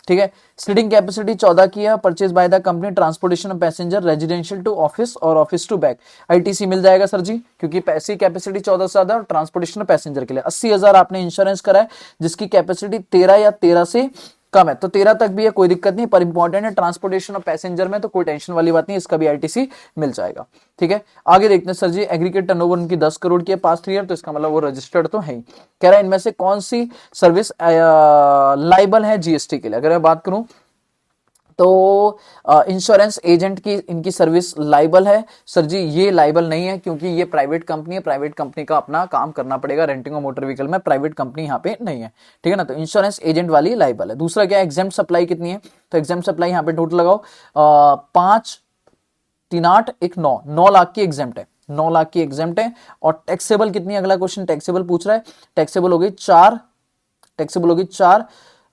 ठीक है, सीटिंग कैपेसिटी 14 की है, purchase by the company, transportation of passenger residential to office और ऑफिस टू बैक, आईटीसी मिल जाएगा सर जी, क्योंकि पैसे कैपेसिटी 14 से ज्यादा, ट्रांसपोर्टेशन ऑफ पैसेंजर के लिए 80,000 आपने इंश्योरेंस करा है, जिसकी कैपेसिटी 13 या 13 से कम है, तो 13 तक भी है, कोई दिक्कत नहीं, पर इंपॉर्टेंट है ट्रांसपोर्टेशन ऑफ पैसेंजर में, तो कोई टेंशन वाली बात नहीं, इसका भी आईटीसी मिल जाएगा। ठीक है, आगे देखते हैं सर जी एग्रीगेट टर्नओवर उनकी 10 करोड़ की है पास्ट 3 ईयर, तो इसका मतलब वो रजिस्टर्ड तो है ही। कह रहा है इनमें से कौन सी सर्विस लाइबल है जीएसटी के लिए, अगर मैं बात करूं तो इंश्योरेंस एजेंट की इनकी सर्विस लाइबल है। सर जी ये लाइबल नहीं है, क्योंकि ये प्राइवेट कंपनी है, प्राइवेट कंपनी का अपना काम करना पड़ेगा, रेंटिंग ऑफ मोटर व्हीकल में प्राइवेट कंपनी यहाँ पे नहीं है। ठीक है ना, तो इंश्योरेंस एजेंट वाली लाइबल है। दूसरा क्या है, एग्जाम्प्ट सप्लाई कितनी है, तो एग्जाम्प्ट सप्लाई यहाँ पे टोटल लगाओ 5 3 8 1 9 9 लाख की एग्जाम्प्ट है, 9 लाख की एग्जाम्प्ट है। और टैक्सेबल कितनी है, अगला क्वेश्चन टैक्सेबल पूछ रहा है, टैक्सेबल होगी 4, टैक्सेबल होगी 4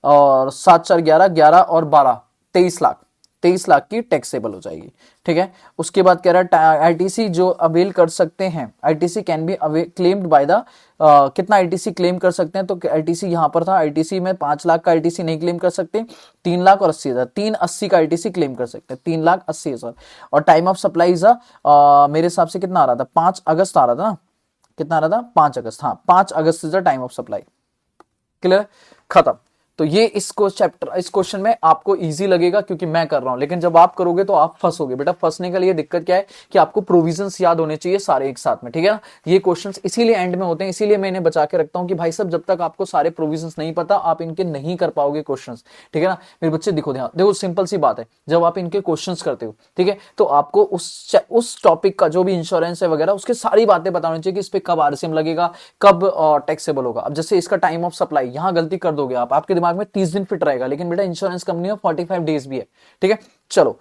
और 7 4 11 11 और 12 23 लाख, 23 लाख की टैक्सेबल हो जाएगी। ठीक है, उसके बाद कह रहा है आईटीसी जो अवेल कर सकते हैं, ITC can be claimed by the कितना आईटीसी क्लेम कर सकते हैं, तो आईटीसी यहां पर था, आईटीसी में 5 लाख का आईटीसी नहीं क्लेम कर सकते, 3 लाख और 80,000, 380 का आईटीसी क्लेम कर सकते हैं, 3,80,000। और टाइम ऑफ सप्लाई मेरे हिसाब से कितना आ रहा था, 5 अगस्त आ रहा था ना, कितना आ रहा था 5 अगस्त, हाँ 5 August is the time of supply. Clear, खत्म। तो ये इसको चैप्टर इस क्वेश्चन में आपको इजी लगेगा क्योंकि मैं कर रहा हूं, लेकिन जब आप करोगे तो आप फंसोगे। बेटा फंसने के लिए दिक्कत क्या है कि आपको प्रोविजंस याद होने चाहिए सारे एक साथ में। ठीक है ना, ये क्वेश्चंस इसीलिए एंड में होते हैं, इसीलिए मैं इन्हें बचा के रखता हूं कि भाई साहब जब तक आपको सारे प्रोविजंस नहीं पता आप इनके नहीं कर पाओगे क्वेश्चंस। ठीक है ना मेरे बच्चे, दिखो ध्यान देखो, सिंपल सी बात है, जब आप इनके क्वेश्चंस करते हो ठीक है, तो आपको उस टॉपिक का जो भी इंश्योरेंस है वगैरह उसके सारी बातें बतानी चाहिए कि इस पे कब आरसीएम लगेगा, कब टैक्सेबल होगा। अब जैसे इसका टाइम ऑफ सप्लाई, यहां गलती कर दोगे आप, आपके दिमाग में 30 दिन फिट रहेगा, लेकिन बेटा इंश्योरेंस कंपनी में 45 डेज भी है। ठीक है, चलो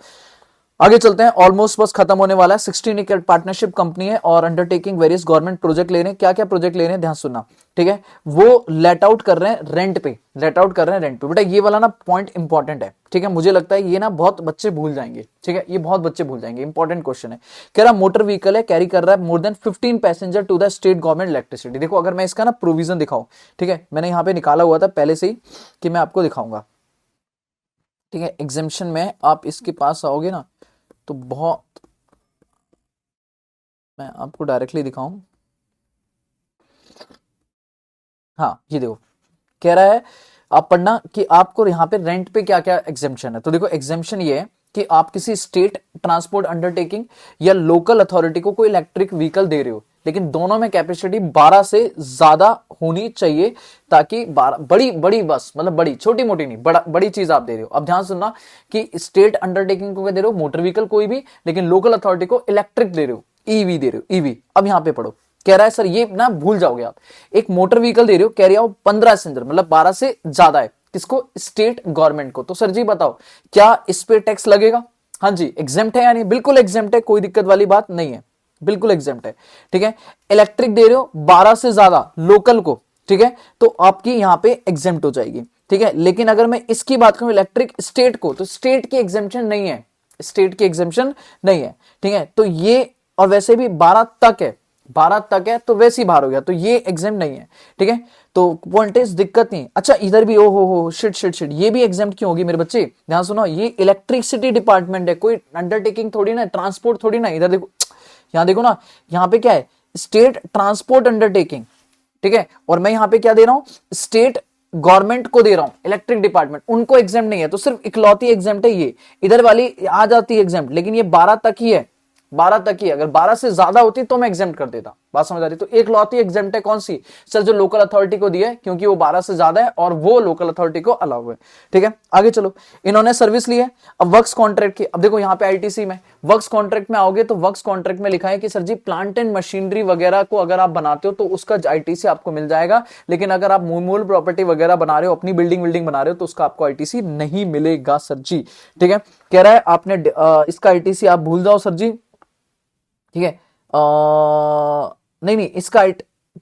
आगे चलते हैं, ऑलमोस्ट बस खत्म होने वाला है। 16 एक पार्टनरशिप कंपनी है और अंडरटेकिंग वेरियस गवर्नमेंट प्रोजेक्ट ले रहे हैं। क्या क्या प्रोजेक्ट ले रहे हैं ध्यान सुनना, ठीक है। वो लेट आउट कर रहे हैं रेंट पे, लेट आउट कर रहे हैं रेंट पे। बेटा ये वाला ना पॉइंट इंपॉर्टेंट है, ठीक है। मुझे लगता है ये ना बहुत बच्चे भूल जाएंगे, ठीक है, ये बहुत बच्चे भूल जाएंगे, इंपॉर्टेंट क्वेश्चन है। कह रहा मोटर व्हीकल है, कैरी कर रहा है more than 15 passenger to the state government electricity. देखो अगर मैं इसका ना प्रोविजन दिखाऊं, ठीक है, मैंने यहां पे निकाला हुआ था पहले से ही कि मैं आपको दिखाऊंगा, ठीक है। एग्जेम्पशन में आप इसके पास आओगे ना तो बहुत, मैं आपको डायरेक्टली दिखाऊं, हाँ ये देखो, कह रहा है आप पढ़ना कि आपको यहाँ पे रेंट पे क्या क्या एग्जेम्पशन है। तो देखो एग्जेम्पशन ये है कि आप किसी स्टेट ट्रांसपोर्ट अंडरटेकिंग या लोकल अथॉरिटी को कोई इलेक्ट्रिक व्हीकल दे रहे हो, लेकिन दोनों में कैपेसिटी 12 से ज्यादा होनी चाहिए, ताकि 12 बड़ी बड़ी बस, मतलब बड़ी, छोटी मोटी नहीं, बड़ी चीज आप दे रहे हो। अब ध्यान सुनना कि स्टेट अंडरटेकिंग को क्या दे रहे हो, मोटर व्हीकल कोई भी, लेकिन लोकल अथॉरिटी को इलेक्ट्रिक दे रहे हो, ईवी दे रहे हो, ईवी। अब यहां पे पढ़ो, कह रहा है सर ये ना भूल जाओगे आप, एक मोटर व्हीकल दे रहे हो, कैरी आउट 15 पैसेंजर, मतलब 12 से ज्यादा है, किसको, स्टेट गवर्नमेंट को। तो सर जी बताओ क्या इस पे टैक्स लगेगा? हाँ जी, एग्जेम्प्ट है, यानी बिल्कुल एग्जेम्प्ट है, कोई दिक्कत वाली बात नहीं है, बिल्कुल एग्जेम्प्ट है, ठीक है। इलेक्ट्रिक दे रहे हो 12 से ज्यादा लोकल को, ठीक है, तो आपकी यहां पे एग्जेम्प्ट हो जाएगी, ठीक है। लेकिन अगर मैं इसकी बात करूं इलेक्ट्रिक स्टेट को, तो स्टेट की एग्जेम्पशन नहीं है, स्टेट की एग्जेम्पशन नहीं है, ठीक है। तो ये, और वैसे भी 12 तक है, 12 तक है तो वैसे ही बाहर हो गया, तो ये एग्जाम नहीं है, ठीक है। तो पॉइंटेज दिक्कत नहीं। अच्छा इधर भी, ओ हो शिट शिट शिट, ये भी एग्जाम क्यों होगी मेरे बच्चे, ध्यान सुनो, ये इलेक्ट्रिसिटी डिपार्टमेंट है, कोई अंडरटेकिंग थोड़ी ना, ट्रांसपोर्ट थोड़ी ना। इधर देखो, यहां देखो ना, यहां पे क्या है, स्टेट ट्रांसपोर्ट अंडरटेकिंग, ठीक है। और मैं यहां पे क्या दे रहा हूं, स्टेट गवर्नमेंट को दे रहा हूं, इलेक्ट्रिक डिपार्टमेंट, उनको एग्जाम नहीं है, तो सिर्फ इकलौती एग्जाम है ये। इधर वाली आ जाती है एग्जाम, लेकिन ये 12 तक ही है, 12 तक ही। अगर 12 से ज्यादा होती तो मैं एग्जाम कर देता, बात समझ आ रही? तो एक लौती एग्जाम है कौन सी, सर जो लोकल अथॉरिटी को दी है, क्योंकि वो 12 से ज्यादा है और वो लोकल अथॉरिटी को अलाउ है, ठीक है। आगे चलो, इन्होंने सर्विस ली है, अब वर्क्स कॉन्ट्रैक्ट की। अब देखो यहाँ पे आईटीसी में, वर्क्स कॉन्ट्रैक्ट में आओगे तो वर्क्स कॉन्ट्रैक्ट में लिखा है कि sir ji plant and machinery वगैरह को अगर आप बनाते हो तो उसका आईटीसी आपको मिल जाएगा, लेकिन अगर आप मूल प्रॉपर्टी वगैरह बना रहे हो, अपनी बिल्डिंग बना रहे हो, तो उसका आपको आईटीसी नहीं मिलेगा सर जी, ठीक है। कह रहा है आपने इसका आईटीसी आप भूल जाओ सर जी, ठीक है। नहीं नहीं, इसका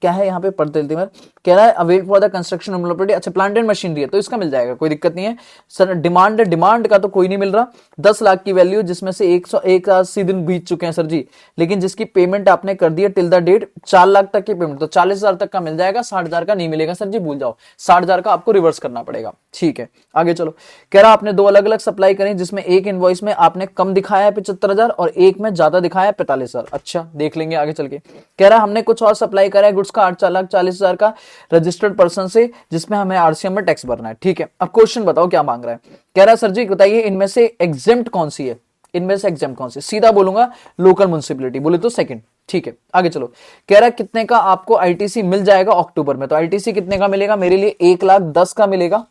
क्या है यहाँ पे पढ़ते लेते हैं, कह रहा है await for the construction of property. अच्छा प्लांट एंड मशीनरी है तो इसका मिल जाएगा, कोई दिक्कत नहीं है सर। डिमांड का तो कोई नहीं मिल रहा, 10 लाख की वैल्यू, जिसमें से 180 दिन बीत चुके हैं सर जी, लेकिन जिसकी पेमेंट आपने कर दी है टिल द डेट 4 लाख तक की पेमेंट, तो 40,000 तक का मिल जाएगा, 60,000 का नहीं मिलेगा सर जी, भूल जाओ, 60,000 का आपको रिवर्स करना पड़ेगा, ठीक है। आगे चलो, कह रहा आपने 2 अलग अलग सप्लाई करें, जिसमें एक इनवॉइस में आपने कम दिखाया है 75,000 और एक में ज्यादा दिखाया है 45,000। अच्छा देख लेंगे आगे चल के। कह रहा हमने कुछ और सप्लाई करा है गुड्स का 8,40,000 का रजिस्टर्ड पर्सन से, जिसमें हमें आरसीएम में टैक्स भरना है, ठीक है। अब क्वेश्चन बताओ क्या मांग रहा है, कह रहा है सर जी बताइए इनमें से एग्जेम्प्ट कौन सी है, इनमें से एग्जाम कौन सी, सीधा बोलूंगा लोकल म्युनिसिपैलिटी, बोले तो सेकंड, ठीक है। आगे चलो, कह रहा है कितने का आपको आईटीसी मिल जाएगा अक्टूबर में, तो आईटीसी कितने का मिलेगा मेरे लिए, 1,10,000 का मिलेगा,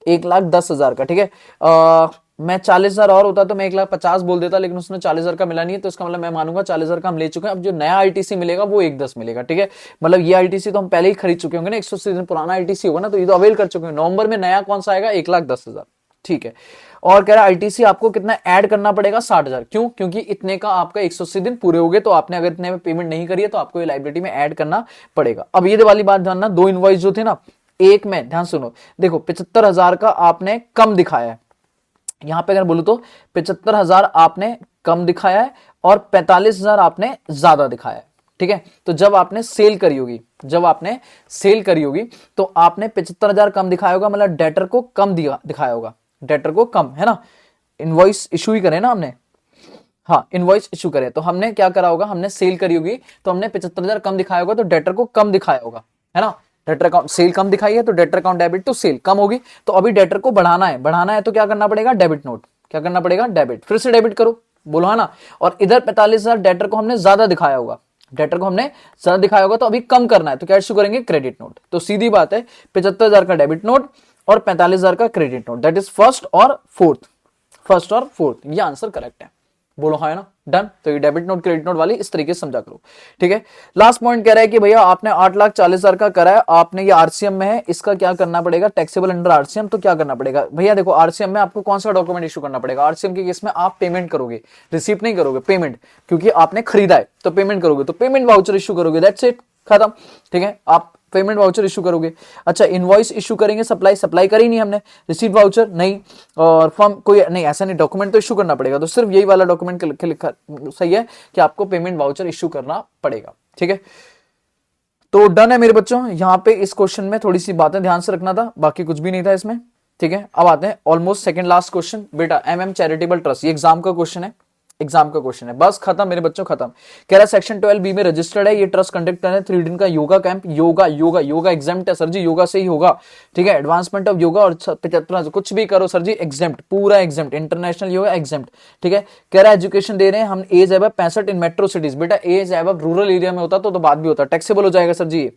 1,10,000 का, ठीक है। मैं 40,000 और होता तो मैं 1,50,000 बोल देता, लेकिन उसने 40,000 का मिला नहीं है, तो इसका मतलब मैं मानूंगा 40,000 का हम ले चुके हैं। अब जो नया आईटीसी मिलेगा वो 1,10 मिलेगा, ठीक है। मतलब ये आईटीसी तो हम पहले ही खरीद चुके होंगे ना, 180 दिन पुराना आईटीसी होगा ना, तो ये तो अवेल कर चुके हैं। नवंबर में नया कौन सा आएगा, 1,10,000, ठीक है। और कह रहा है आईटीसी आपको कितना ऐड करना पड़ेगा, 60,000, क्यों, क्योंकि इतने का आपका 180 दिन पूरे हो गए, तो आपने अगर इतने में पेमेंट नहीं करी है तो आपको ये लाइबिलिटी में ऐड करना पड़ेगा। अब ये वाली बात ध्यान ना, 2 इनवॉइस जो थे ना, एक में ध्यान सुनो, देखो 75,000 का आपने कम दिखाया है, यहां पे अगर बोलूं तो 75,000 आपने कम दिखाया है और 45,000 आपने ज्यादा दिखाया है, ठीक है। तो जब आपने सेल करी होगी, तो आपने 75,000 कम दिखाया होगा, मतलब डेटर को कम दिखाया होगा, डेटर को कम, है ना। इनवॉइस इशू ही करे ना हमने, हाँ इनवॉइस इशू करे, तो हमने क्या करा होगा, हमने सेल करी होगी तो हमने 75,000 कम दिखाया होगा, तो डेटर को कम दिखाया होगा, है ना। डेटर अकाउंट सेल कम दिखाई है तो debtor account debit to sale कम होगी, तो अभी डेटर को बढ़ाना है तो क्या करना पड़ेगा, डेबिट नोट, क्या करना पड़ेगा, डेबिट, फिर से डेबिट करो, बोलो है ना। और इधर 45,000 डेटर को हमने ज्यादा दिखाया होगा, तो अभी कम करना है, तो क्या इशू करेंगे, क्रेडिट नोट। तो सीधी बात है, 75,000 का डेबिट नोट और 45,000 का credit note, that is first और फोर्थ, ये आंसर करेक्ट है, बोलो हाँ है ना, डन। तो ये डेबिट नोट क्रेडिट नोट वाली इस तरीके से समझा करो, ठीक है। लास्ट पॉइंट कह रहा है कि भैया आपने 8,40,000 का करा है, आपने ये आरसीएम में है, इसका क्या करना पड़ेगा, टैक्सेबल अंडर आरसीएम। तो क्या करना पड़ेगा भैया, देखो आरसीएम में आपको कौन सा डॉक्यूमेंट इशू करना पड़ेगा, आरसीएम के केस में आप पेमेंट करोगे, रिसीप्ट नहीं करोगे, पेमेंट, क्योंकि आपने खरीदा है तो पेमेंट करोगे, तो पेमेंट वाउचर इशू करोगे, दैट्स इट, खत्म, ठीक है। आप पेमेंट वाउचर इशू करोगे। अच्छा, इनवॉइस इशू करेंगे, सप्लाई, सप्लाई करी नहीं हमने, रिसीट वाउचर नहीं, और फॉर्म कोई नहीं, ऐसा नहीं, डॉक्यूमेंट तो इशू करना पड़ेगा, तो सिर्फ यही वाला डॉक्यूमेंट लिखा सही है कि आपको पेमेंट वाउचर इशू करना पड़ेगा, ठीक है। तो डन है मेरे बच्चों, यहां पे इस क्वेश्चन में थोड़ी सी बातें ध्यान से रखना था, बाकी कुछ भी नहीं था इसमें, ठीक है। अब आते हैं ऑलमोस्ट सेकंड लास्ट क्वेश्चन, बेटा एमएम चैरिटेबल ट्रस्ट, ये एग्जाम का क्वेश्चन है, एग्जाम का क्वेश्चन है, बस खत्म मेरे बच्चों, खत्म। कह रहा है सेक्शन 12B में रजिस्टर्ड है, ये ट्रस्ट कंडक्ट कर रहे हैं 3 दिन का योगा कैंप, योगा योगा योगा एग्जाम्प्ट है सर जी, योगा से ही होगा, ठीक है। एडवांसमेंट ऑफ योगा और 75 कुछ भी करो सर जी, एग्जाम्प्ट, पूरा एग्जाम्प्ट, इंटरनेशनल योगा एग्जाम्प्ट, ठीक है। कह रहा है एजुकेशन दे रहे हैं हम, age above 65 in metro cities, बेटा एज एबव रूरल एरिया में होता तो बात भी होता, टैक्सेबल हो जाएगा सर जी,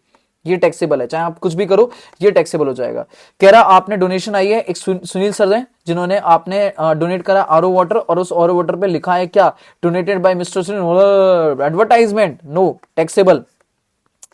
ये टैक्सेबल है, चाहे आप कुछ भी करो ये टैक्सेबल हो जाएगा। कह रहा आपने डोनेशन आई है, एक सुनील सर हैं जिन्होंने आपने डोनेट करा आरओ वाटर, और उस आरओ वाटर पे लिखा है क्या, donated by mister Sunil, advertisement, no taxable,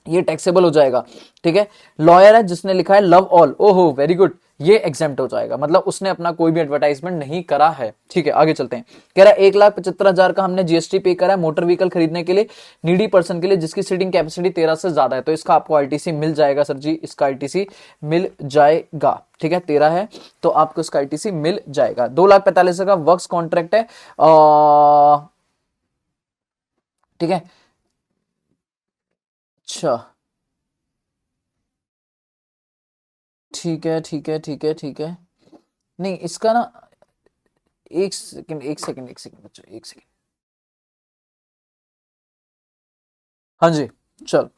ये टैक्सेबल हो जाएगा, ठीक है। लॉयर है जिसने लिखा है लव ऑल, ओहो वेरी गुड, ये एग्जाम्प्ट हो जाएगा, मतलब उसने अपना कोई भी एडवर्टाइजमेंट नहीं करा है, ठीक है। आगे चलते हैं, कह रहा है 1,75,000 का हमने जीएसटी पे करा है मोटर व्हीकल खरीदने के लिए, नीडी पर्सन के लिए जिसकी सीटिंग कैपेसिटी 13 से ज्यादा है, तो इसका आपको आईटीसी मिल जाएगा सर जी, इसका आईटीसी मिल जाएगा, ठीक है। 13 है तो आपको इसका आईटीसी मिल जाएगा। 2,45,000 का वर्क्स कॉन्ट्रैक्ट है, ठीक है। अच्छा, ठीक है ठीक है ठीक है ठीक है, नहीं इसका ना, एक सेकंड एक सेकंड एक सेकंड बच्चों, एक सेकंड, हाँ जी, चल।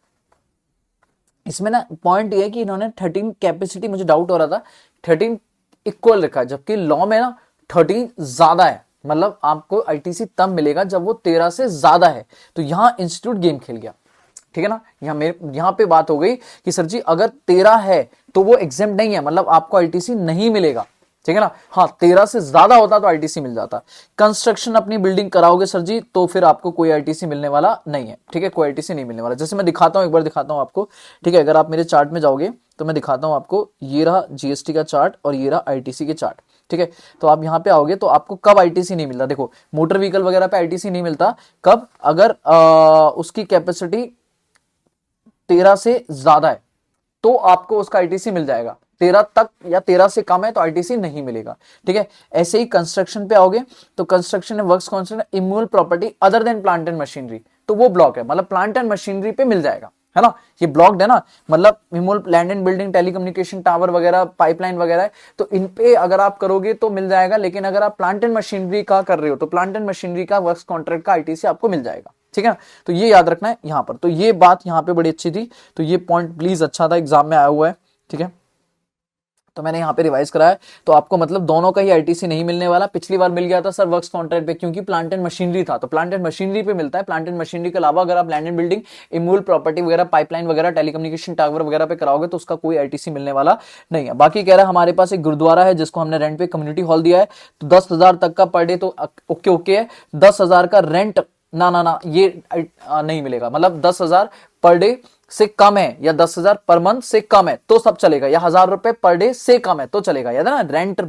इसमें ना पॉइंट ये है कि इन्होंने 13 कैपेसिटी, मुझे डाउट हो रहा था 13 इक्वल रखा है, जबकि लॉ में ना 13 ज्यादा है, मतलब आपको आईटीसी तब मिलेगा जब वो 13 से ज्यादा है, तो यहां इंस्टीट्यूट गेम खेल गया, ठीक है ना। यहां पे बात हो गई कि सर जी अगर 13 है तो वो एग्जाम नहीं है, मतलब आपको आईटीसी नहीं मिलेगा, ठीक है ना। हाँ 13 से ज्यादा होता तो आईटीसी मिल जाता। कंस्ट्रक्शन अपनी बिल्डिंग कराओगे सर जी तो फिर आपको कोई आईटीसी मिलने वाला नहीं है, ठीक है, कोई आईटीसी नहीं मिलने वाला। जैसे मैं दिखाता हूं, एक बार दिखाता हूं आपको, ठीक है। अगर आप मेरे चार्ट में जाओगे तो मैं दिखाता हूं आपको, ये रहा जीएसटी का चार्ट और ये रहा आईटीसी के चार्ट, ठीक है। तो आप यहां पे आओगे तो आपको कब आईटीसी नहीं मिलता, देखो मोटर व्हीकल वगैरह पे आईटीसी नहीं मिलता, कब, अगर उसकी कैपेसिटी 13 से ज्यादा है तो आपको उसका आईटीसी मिल जाएगा, 13 तक या 13 से कम है तो आईटीसी नहीं मिलेगा, ठीक है। ऐसे ही कंस्ट्रक्शन पे आओगे तो construction works constant immovable property other than plant and machinery, तो वो ब्लॉक है, मतलब प्लांट एंड मशीनरी पे मिल जाएगा, है ना, ये ब्लॉक्ड है ना, मतलब immovable land and building, telecommunication tower वगैरह, पाइपलाइन वगैरह है, तो इन पे अगर आप करोगे तो मिल जाएगा, लेकिन अगर आप प्लांट एंड मशीनरी का कर रहे हो तो प्लांट एंड मशीनरी का वर्क्स कॉन्ट्रैक्ट का आईटीसी आपको मिल जाएगा, ठीक है ना। तो ये याद रखना है यहां पर, तो ये बात यहां पे बड़ी अच्छी थी, तो ये पॉइंट प्लीज अच्छा था, एग्जाम में आया हुआ है, ठीक है। तो मैंने यहाँ पे रिवाइज कराया, तो आपको मतलब दोनों का ही आईटीसी नहीं मिलने वाला। पिछली बार मिल गया था सर वर्क्स कॉन्ट्रैक्ट पे, क्योंकि प्लांट एंड मशीनरी था, तो प्लांट एंड मशीनरी पे मिलता है। प्लांट एंड मशीनरी के अलावा अगर आप land and building, immovable property वगैरह, पाइपलाइन वगैरह, टेलीकम्युनिकेशन टावर वगैरह पे कराओगे तो उसका कोई आईटीसी मिलने वाला नहीं है। बाकी कह रहा है हमारे पास एक गुरुद्वारा है जिसको हमने रेंट पे कम्युनिटी हॉल दिया है, तो 10,000 तक का पर डे तो ओके ओके है, 10,000 का रेंट ना ना ना ये नहीं मिलेगा, मतलब 10,000 पर डे से कम है या 10,000 पर मंथ से कम है तो सब चलेगा, या 1,000 रुपए पर डे से कम है तो चलेगा, याद है ना, रेंट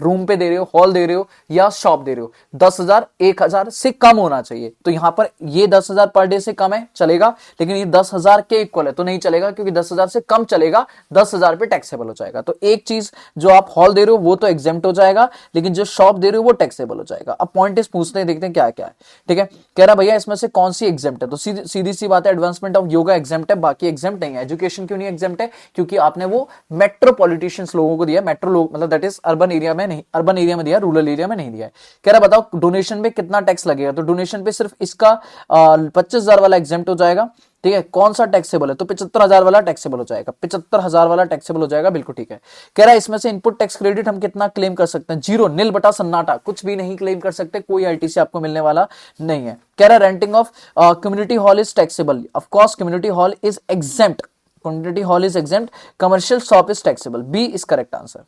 रूम पे दे रहे हो, हॉल दे रहे हो या शॉप दे रहे हो, 10,000 1,000 से कम होना चाहिए, तो यहां पर ये 10,000 पर डे से कम है चलेगा, लेकिन ये 10,000 के इक्वल है तो नहीं चलेगा, क्योंकि 10,000 से कम चलेगा, 10,000 पे टैक्सेबल हो जाएगा। तो एक चीज जो आप हॉल दे रहे हो वो तो एग्जेम्प्ट हो जाएगा, लेकिन जो शॉप दे रहे हो वो टैक्सेबल हो जाएगा। अब पॉइंट पूछते हैं, देखते हैं क्या क्या है, ठीक है। कह रहा भैया इसमें से कौन सी एग्जेम्प्ट है, तो सीधी सी बात है एडवांसमेंट ऑफ योगा एग्जेम्प्ट है, बाकी एग्जेम्प्ट नहीं है। एजुकेशन क्यों नहीं एग्जेम्प्ट है, क्योंकि आपने वो मेट्रोपॉलिटिशियंस लोगों को दिया, मेट्रो लोग मतलब दैट इज अर्बन एरिया में नहीं, अर्बन एरिया में दिया, रूरल एरिया में नहीं दिया है। कह रहा बताओ डोनेशन पे कितना टैक्स लगेगा, तो डोनेशन पे सिर्फ इसका 25,000 वाला एग्जेम्प्ट हो जाएगा, ठीक है। कौन सा टैक्सेबल है, तो 75,000 वाला टैक्सेबल हो जाएगा, 75,000 वाला टैक्सेबल हो जाएगा, बिल्कुल ठीक है। कह रहा है इसमें से इनपुट टैक्स क्रेडिट हम कितना क्लेम कर सकते हैं, 0 नील बटा सन्नाटा, कुछ भी नहीं क्लेम कर सकते, कोई आईटीसी आपको मिलने वाला नहीं है। कह रहा है renting of community hall is taxable, of course community hall is exempt, community hall is exempt, commercial shop is taxable, B is correct answer,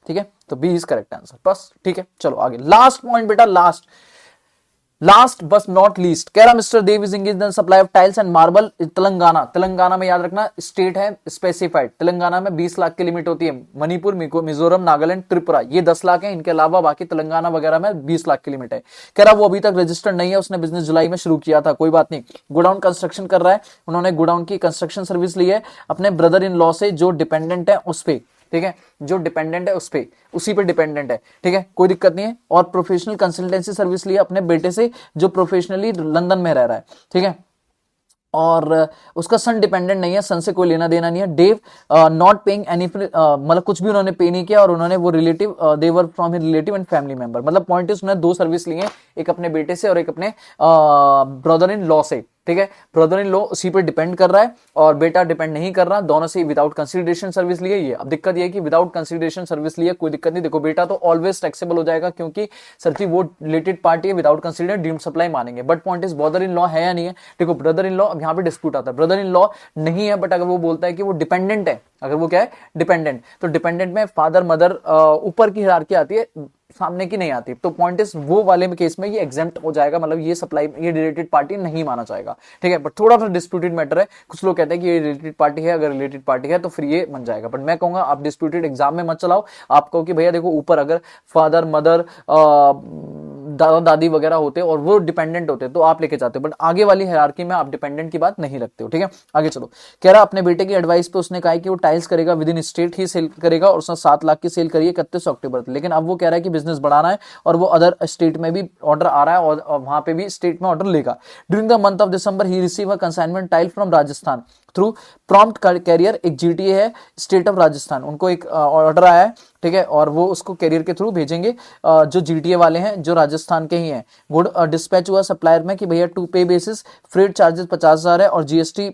ठीक है, तो बी इज करेक्ट आंसर, बस ठीक है। चलो आगे लास्ट पॉइंट बेटा, लास्ट बस नॉट लीस्ट कह रहा mister Dev is engaged in supply of tiles and marble Telangana. Telangana में याद रखना स्टेट है स्पेसिफाइड, तेलंगाना में 20 लाख की लिमिट होती है, मणिपुर, मिजोरम, नागालैंड, त्रिपुरा ये 10 लाख है, इनके अलावा बाकी तेलंगाना वगैरह में 20 लाख की लिमिट है। कह रहा वो अभी तक रजिस्टर्ड नहीं है, उसने बिजनेस जुलाई में शुरू किया था, कोई बात नहीं। गोडाउन कंस्ट्रक्शन कर रहा है, उन्होंने गोडाउन की कंस्ट्रक्शन सर्विस ली है अपने ब्रदर इन लॉ से जो डिपेंडेंट है उस पे, ठीक है, जो डिपेंडेंट है उस पे, उसी पे डिपेंडेंट है, ठीक है, कोई दिक्कत नहीं है। और प्रोफेशनल कंसल्टेंसी सर्विस ली अपने बेटे से जो प्रोफेशनली लंदन में रह रहा है, ठीक है, और उसका सन डिपेंडेंट नहीं है, सन से कोई लेना देना नहीं है। डेव नॉट पेइंग एनी, मतलब कुछ भी उन्होंने पे नहीं किया, और उन्होंने वो relative they were from his relative and family member, मतलब पॉइंट इज उन्होंने 2 सर्विस ली है, एक अपने बेटे से और एक अपने ब्रदर इन लॉ से, ठीक है। ब्रदर इन लॉ उसी पर डिपेंड कर रहा है और बेटा डिपेंड नहीं कर रहा, दोनों से विदाउट कंसिडरेशन सर्विस लिए ये। अब दिक्कत ये है कि विदाउट कंसिडरेशन सर्विस लिए कोई दिक्कत नहीं, देखो बेटा तो ऑलवेज टैक्सेबल हो जाएगा क्योंकि सर जी वो रिलेटेड पार्टी है, विदाउट कंसिडरेशन डीम्ड सप्लाई मानेंगे। But point is brother in law है या नहीं है, देखो ब्रदर इन लॉ, अब यहाँ पे डिस्प्यूट आता है, ब्रदर इन लॉ नहीं है, बट अगर वो बोलता है कि वो डिपेंडेंट है, अगर वो क्या है डिपेंडेंट, तो डिपेंडेंट में फादर मदर ऊपर की हिरार्की आती है, सामने की नहीं आती, तो पॉइंट इज वो वाले में केस में ये एग्जेम्प्ट हो जाएगा, मतलब ये सप्लाई ये रिलेटेड पार्टी नहीं माना जाएगा, ठीक है। बट थोड़ा सा डिस्प्यूटेड मैटर है, कुछ लोग कहते हैं कि ये रिलेटेड पार्टी है, अगर रिलेटेड पार्टी है तो फिर ये बन जाएगा, बट मैं कहूंगा आप डिस्प्यूटेड एग्जाम में मत चलाओ, आप कहो कि भैया देखो ऊपर अगर फादर मदर दादा दादी वगैरह होते और वो डिपेंडेंट होते तो आप लेके जाते हो, बट आगे वाली हायरार्की में आप डिपेंडेंट की बात नहीं रखते हो, ठीक है। आगे चलो, कह रहा अपने बेटे की एडवाइस पे उसने कहा कि वो टाइल्स करेगा, विद इन स्टेट ही सेल करेगा, और उसने 7 लाख की सेल करी है 31 अक्टूबर, लेकिन अब वो कह रहा है कि बिजनेस बढ़ाना है और वो अदर स्टेट में भी ऑर्डर आ रहा है और वहां पे भी स्टेट में ऑर्डर लेगा। During the month of December he receive a consignment tile from Rajasthan through prompt carrier, एक जीटीए है स्टेट ऑफ राजस्थान, उनको एक ऑर्डर आया है, ठीक है, और वो उसको कैरियर के थ्रू भेजेंगे, जो जीटीए वाले हैं जो राजस्थान के ही हैं। गुड डिस्पैच हुआ सप्लायर में कि भैया टू पे बेसिस फ्रेट चार्जेस 50,000 है और जीएसटी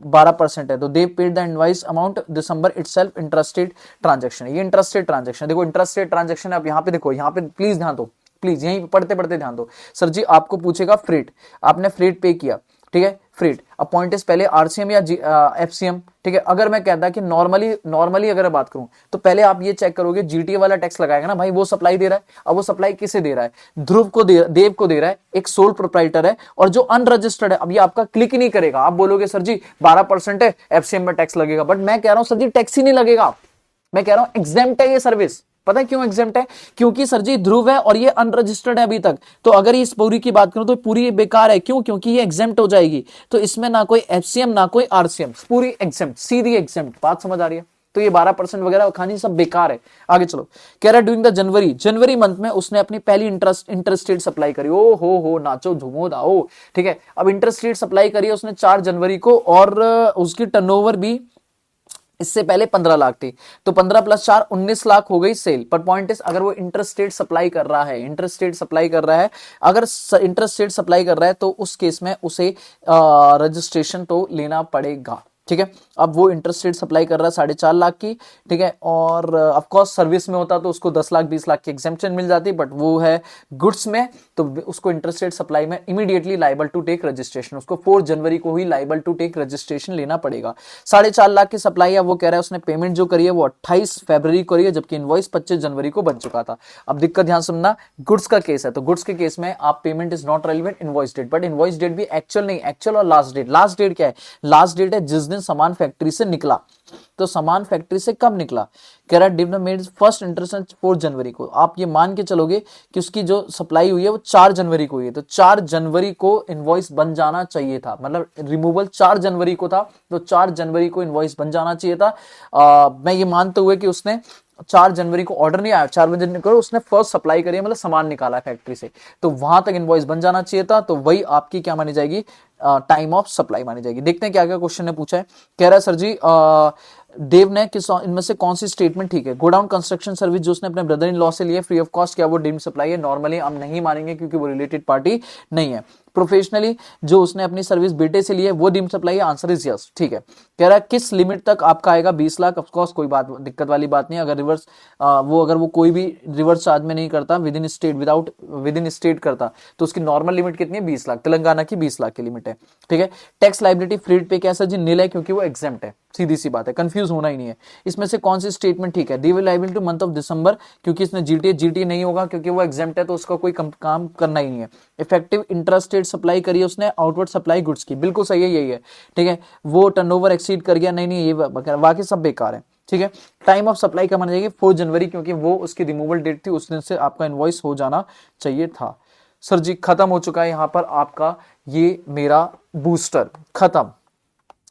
12% है, तो दे paid the invoice amount December itself interested transaction. ये इंटरेस्टेड ट्रांजैक्शन, देखो इंटरेस्टेड ट्रांजैक्शन आप यहाँ पे देखो, यहाँ पे प्लीज ध्यान दो, प्लीज यहीं पढ़ते पढ़ते ध्यान दो। सर जी आपको पूछेगा फ्रेट, आपने फ्रेट पे किया, ठीक है, फ्रेट। अब पॉइंट इज पहले आरसीएम या एफसीएम, ठीक है। अगर मैं कहता कि नॉर्मली अगर बात करूं तो पहले आप ये चेक करोगे जीटीए वाला टैक्स लगाएगा ना भाई, वो सप्लाई दे रहा है, अब वो सप्लाई किसे दे रहा है, ध्रुव को देव को दे रहा है, एक सोल प्रोप्राइटर है, और जो अनरजिस्टर्ड है अब ये आपका क्लिक ही नहीं करेगा, आप बोलोगे सर जी 12% है एफसीएम में टैक्स लगेगा, बट मैं कह रहा हूं सर जी टैक्स ही नहीं लगेगा, मैं कह रहा हूं एग्जेम्प्ट है ये सर्विस। पता है क्यों एग्जेम्प्ट है, क्योंकि सर जी ध्रुव है और ये अनरजिस्टर्ड है अभी तक, तो अगर इस पूरी की बात करूं तो पूरी ये बेकार है, क्यों, क्योंकि ये एग्जेम्प्ट हो जाएगी, तो इसमें ना कोई एफसीएम ना कोई आरसीएम, पूरी एग्जेम्प्ट, सीधी एग्जेम्प्ट, बात समझ आ रही है। तो ये 12% वगैरह खानी सब बेकार है। आगे चलो, कह रहा है डूइंग द जनवरी मंथ में उसने अपनी पहली इंटरस्टेट सप्लाई करी, ओ हो नाचो झूमो दाओ, ठीक है। अब इंटरस्टेट सप्लाई करी उसने 4 जनवरी को, और उसकी टर्नओवर भी इससे पहले 15 लाख थी, तो 15 + 4 19 लाख हो गई सेल। पर पॉइंट इज अगर वो इंटरस्टेट सप्लाई कर रहा है, अगर इंटरस्टेट सप्लाई कर रहा है तो उस केस में उसे रजिस्ट्रेशन तो लेना पड़ेगा, ठीक है। अब वो इंटरेस्ट रेट सप्लाई कर रहा है 4.5 लाख की, ठीक है, और ऑफ कोर्स सर्विस में होता तो उसको 10 लाख 20 लाख की एग्जेम्पशन मिल जाती, बट वो है गुड्स में, तो उसको इंटरेस्ट रेट सप्लाई में immediately liable to take registration, उसको 4 जनवरी को ही लाइबल टू टेक रजिस्ट्रेशन लेना पड़ेगा। 4.5 लाख की सप्लाई है, वो कह रहा है उसने पेमेंट जो करी है वो 28 फरवरी को करी है, जबकि इनवॉइस 25 जनवरी को बन चुका था। अब दिक्कत ध्यान सुनना, गुड्स का केस है, तो गुड्स के केस में आप payment is not relevant invoice date, but invoice date भी एक्चुअल नहीं, एक्चुअल और लास्ट डेट क्या है, लास्ट डेट है जिस दिन सामान फैक्ट्री से निकला, तो सामान फैक्ट्री से कब निकला, कह रहा डिव मेड फर्स्ट इंटरेस्ट 4 जनवरी को। आप ये मान के चलोगे कि उसकी जो सप्लाई हुई है वो 4 जनवरी को हुई है, तो 4 जनवरी को इनवॉइस बन जाना चाहिए था, मतलब रिमूवल 4 जनवरी को था, तो 4 जनवरी को इनवॉइस बन जाना चाहिए था। मैं ये मानते हुए कि उसने 4 जनवरी को ऑर्डर नहीं आया, 4 जनवरी को उसने फर्स्ट सप्लाई करी, मतलब सामान निकाला फैक्ट्री से, तो वहां तक इनवॉइस बन जाना चाहिए था, तो वही आपकी क्या मानी जाएगी, टाइम ऑफ सप्लाई मानी जाएगी। देखते हैं क्या क्या क्वेश्चन ने पूछा है। कह रहा है सर जी देव ने किस इनमें से कौन सी स्टेटमेंट ठीक है, गोडाउन कंस्ट्रक्शन सर्विस जो उसने अपने ब्रदर इन लॉ से लिए फ्री ऑफ कॉस्ट, क्या वो डीम्ड सप्लाई है, नॉर्मली हम नहीं मानेंगे क्योंकि वो रिलेटेड पार्टी नहीं है। प्रोफेशनली जो उसने अपनी सर्विस बेटे से ली है वो डीम्ड सप्लाई है, आंसर इज यस। ठीक है, कह रहा है किस लिमिट तक आपका आएगा 20 लाख। ऑफ कोर्स कोई बात दिक्कत वाली बात नहीं है, अगर रिवर्स अगर वो कोई भी रिवर्स चार्ज में नहीं करता, विद इन स्टेट करता, तो उसकी नॉर्मल लिमिट कितनी है 20 लाख, तेलंगाना की 20 लाख की लिमिट है। ठीक है, टैक्स लाइबिलिटी फ्री पे कैसा जी नील है, क्योंकि वो एग्जेम्प्ट है, सीधी सी बात है, कंफ्यूज होना ही नहीं है। इसमें से कौन सी स्टेटमेंट ठीक है, D liability two month of दिसंबर, क्योंकि इसमें जीटी नहीं होगा क्योंकि वो एग्जेम्प्ट है, तो उसका कोई काम करना ही नहीं है। इफेक्टिव इंट्रास्टेट सप्लाई करी उसने आउटवर्ड सप्लाई गुड्स की, बिल्कुल सही है, यही है। ठीक है, वो टर्नओवर एक्सीड कर गया, नहीं ये बाकी सब बेकार है। ठीक है, टाइम ऑफ सप्लाई कब माना जाएगी 4 जनवरी, क्योंकि वो उसकी रिमूवल डेट थी, उस दिन से आपका इनवॉइस हो जाना चाहिए था। सर जी खत्म हो चुका है यहां पर आपका ये मेरा बूस्टर खत्म,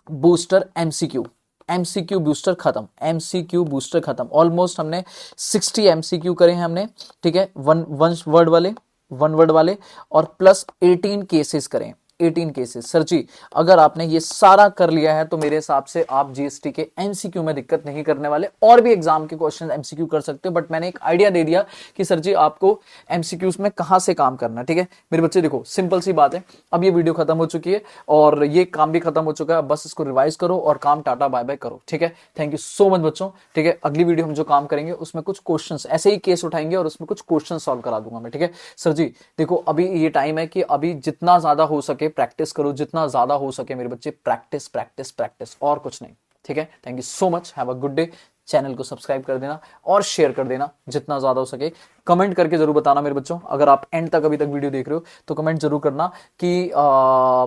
बूस्टर एमसीक्यू बूस्टर खत्म, एमसीक्यू बूस्टर खत्म। ऑलमोस्ट हमने 60 एमसीक्यू करे हैं हमने। ठीक है, वन वर्ड वाले और प्लस 18 केसेस करें, 18 केसेस। सर जी अगर आपने ये सारा कर लिया है तो मेरे हिसाब से आप जीएसटी के एमसीक्यू में दिक्कत नहीं करने वाले, और भी एग्जाम के क्वेश्चन एमसीक्यू कर सकते हो, बट मैंने एक आइडिया दे दिया कि सर जी आपको एमसीक्यूज में कहां से काम करना है। ठीक है मेरे बच्चे, देखो सिंपल सी बात है, अब ये वीडियो खत्म हो चुकी है और ये काम भी खत्म हो चुका है, बस इसको रिवाइज करो और काम टाटा बाय बाय करो। ठीक है, थैंक यू सो मच बच्चों। ठीक है, अगली वीडियो हम जो काम करेंगे उसमें कुछ क्वेश्चंस ऐसे ही केस उठाएंगे और उसमें कुछ क्वेश्चन सॉल्व करा दूंगा मैं। ठीक है सर जी, देखो अभी ये टाइम है कि अभी जितना ज्यादा हो सके प्रैक्टिस करो, जितना ज्यादा हो सके मेरे बच्चे, प्रैक्टिस प्रैक्टिस प्रैक्टिस, और कुछ नहीं। ठीक है, thank you so much, have a good day. Channel को सब्सक्राइब कर देना और शेयर कर देना जितना ज्यादा हो सके। कमेंट करके जरूर बताना मेरे बच्चों, अगर आप एंड तक अभी तक वीडियो देख रहे हो तो कमेंट जरूर करना कि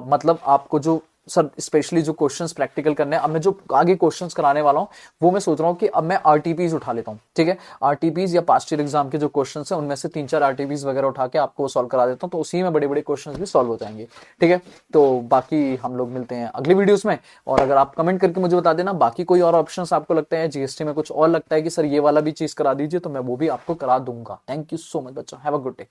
मतलब आपको जो सर स्पेशली जो क्वेश्चंस प्रैक्टिकल करने हैं, अब मैं जो आगे क्वेश्चंस कराने वाला हूं वो मैं सोच रहा हूं कि अब मैं आरटीपीज उठा लेता हूं। ठीक है, आरटीपीज या पास्ट ईयर एग्जाम के जो क्वेश्चंस हैं उनमें से 3-4 आरटीपीज वगैरह उठा के आपको सॉल्व करा देता हूं, तो उसी में बड़े बड़े क्वेश्चंस भी सॉल्व हो जाएंगे। ठीक है, तो बाकी हम लोग मिलते हैं अगली वीडियोस में, और अगर आप कमेंट करके मुझे बता देना बाकी कोई और ऑप्शन आपको लगता है, जीएसटी में कुछ और लगता है कि सर ये वाला भी चीज करा दीजिए, तो मैं वो भी आपको करा दूंगा। थैंक यू सो मच बच्चों, हैव अ गुड डे।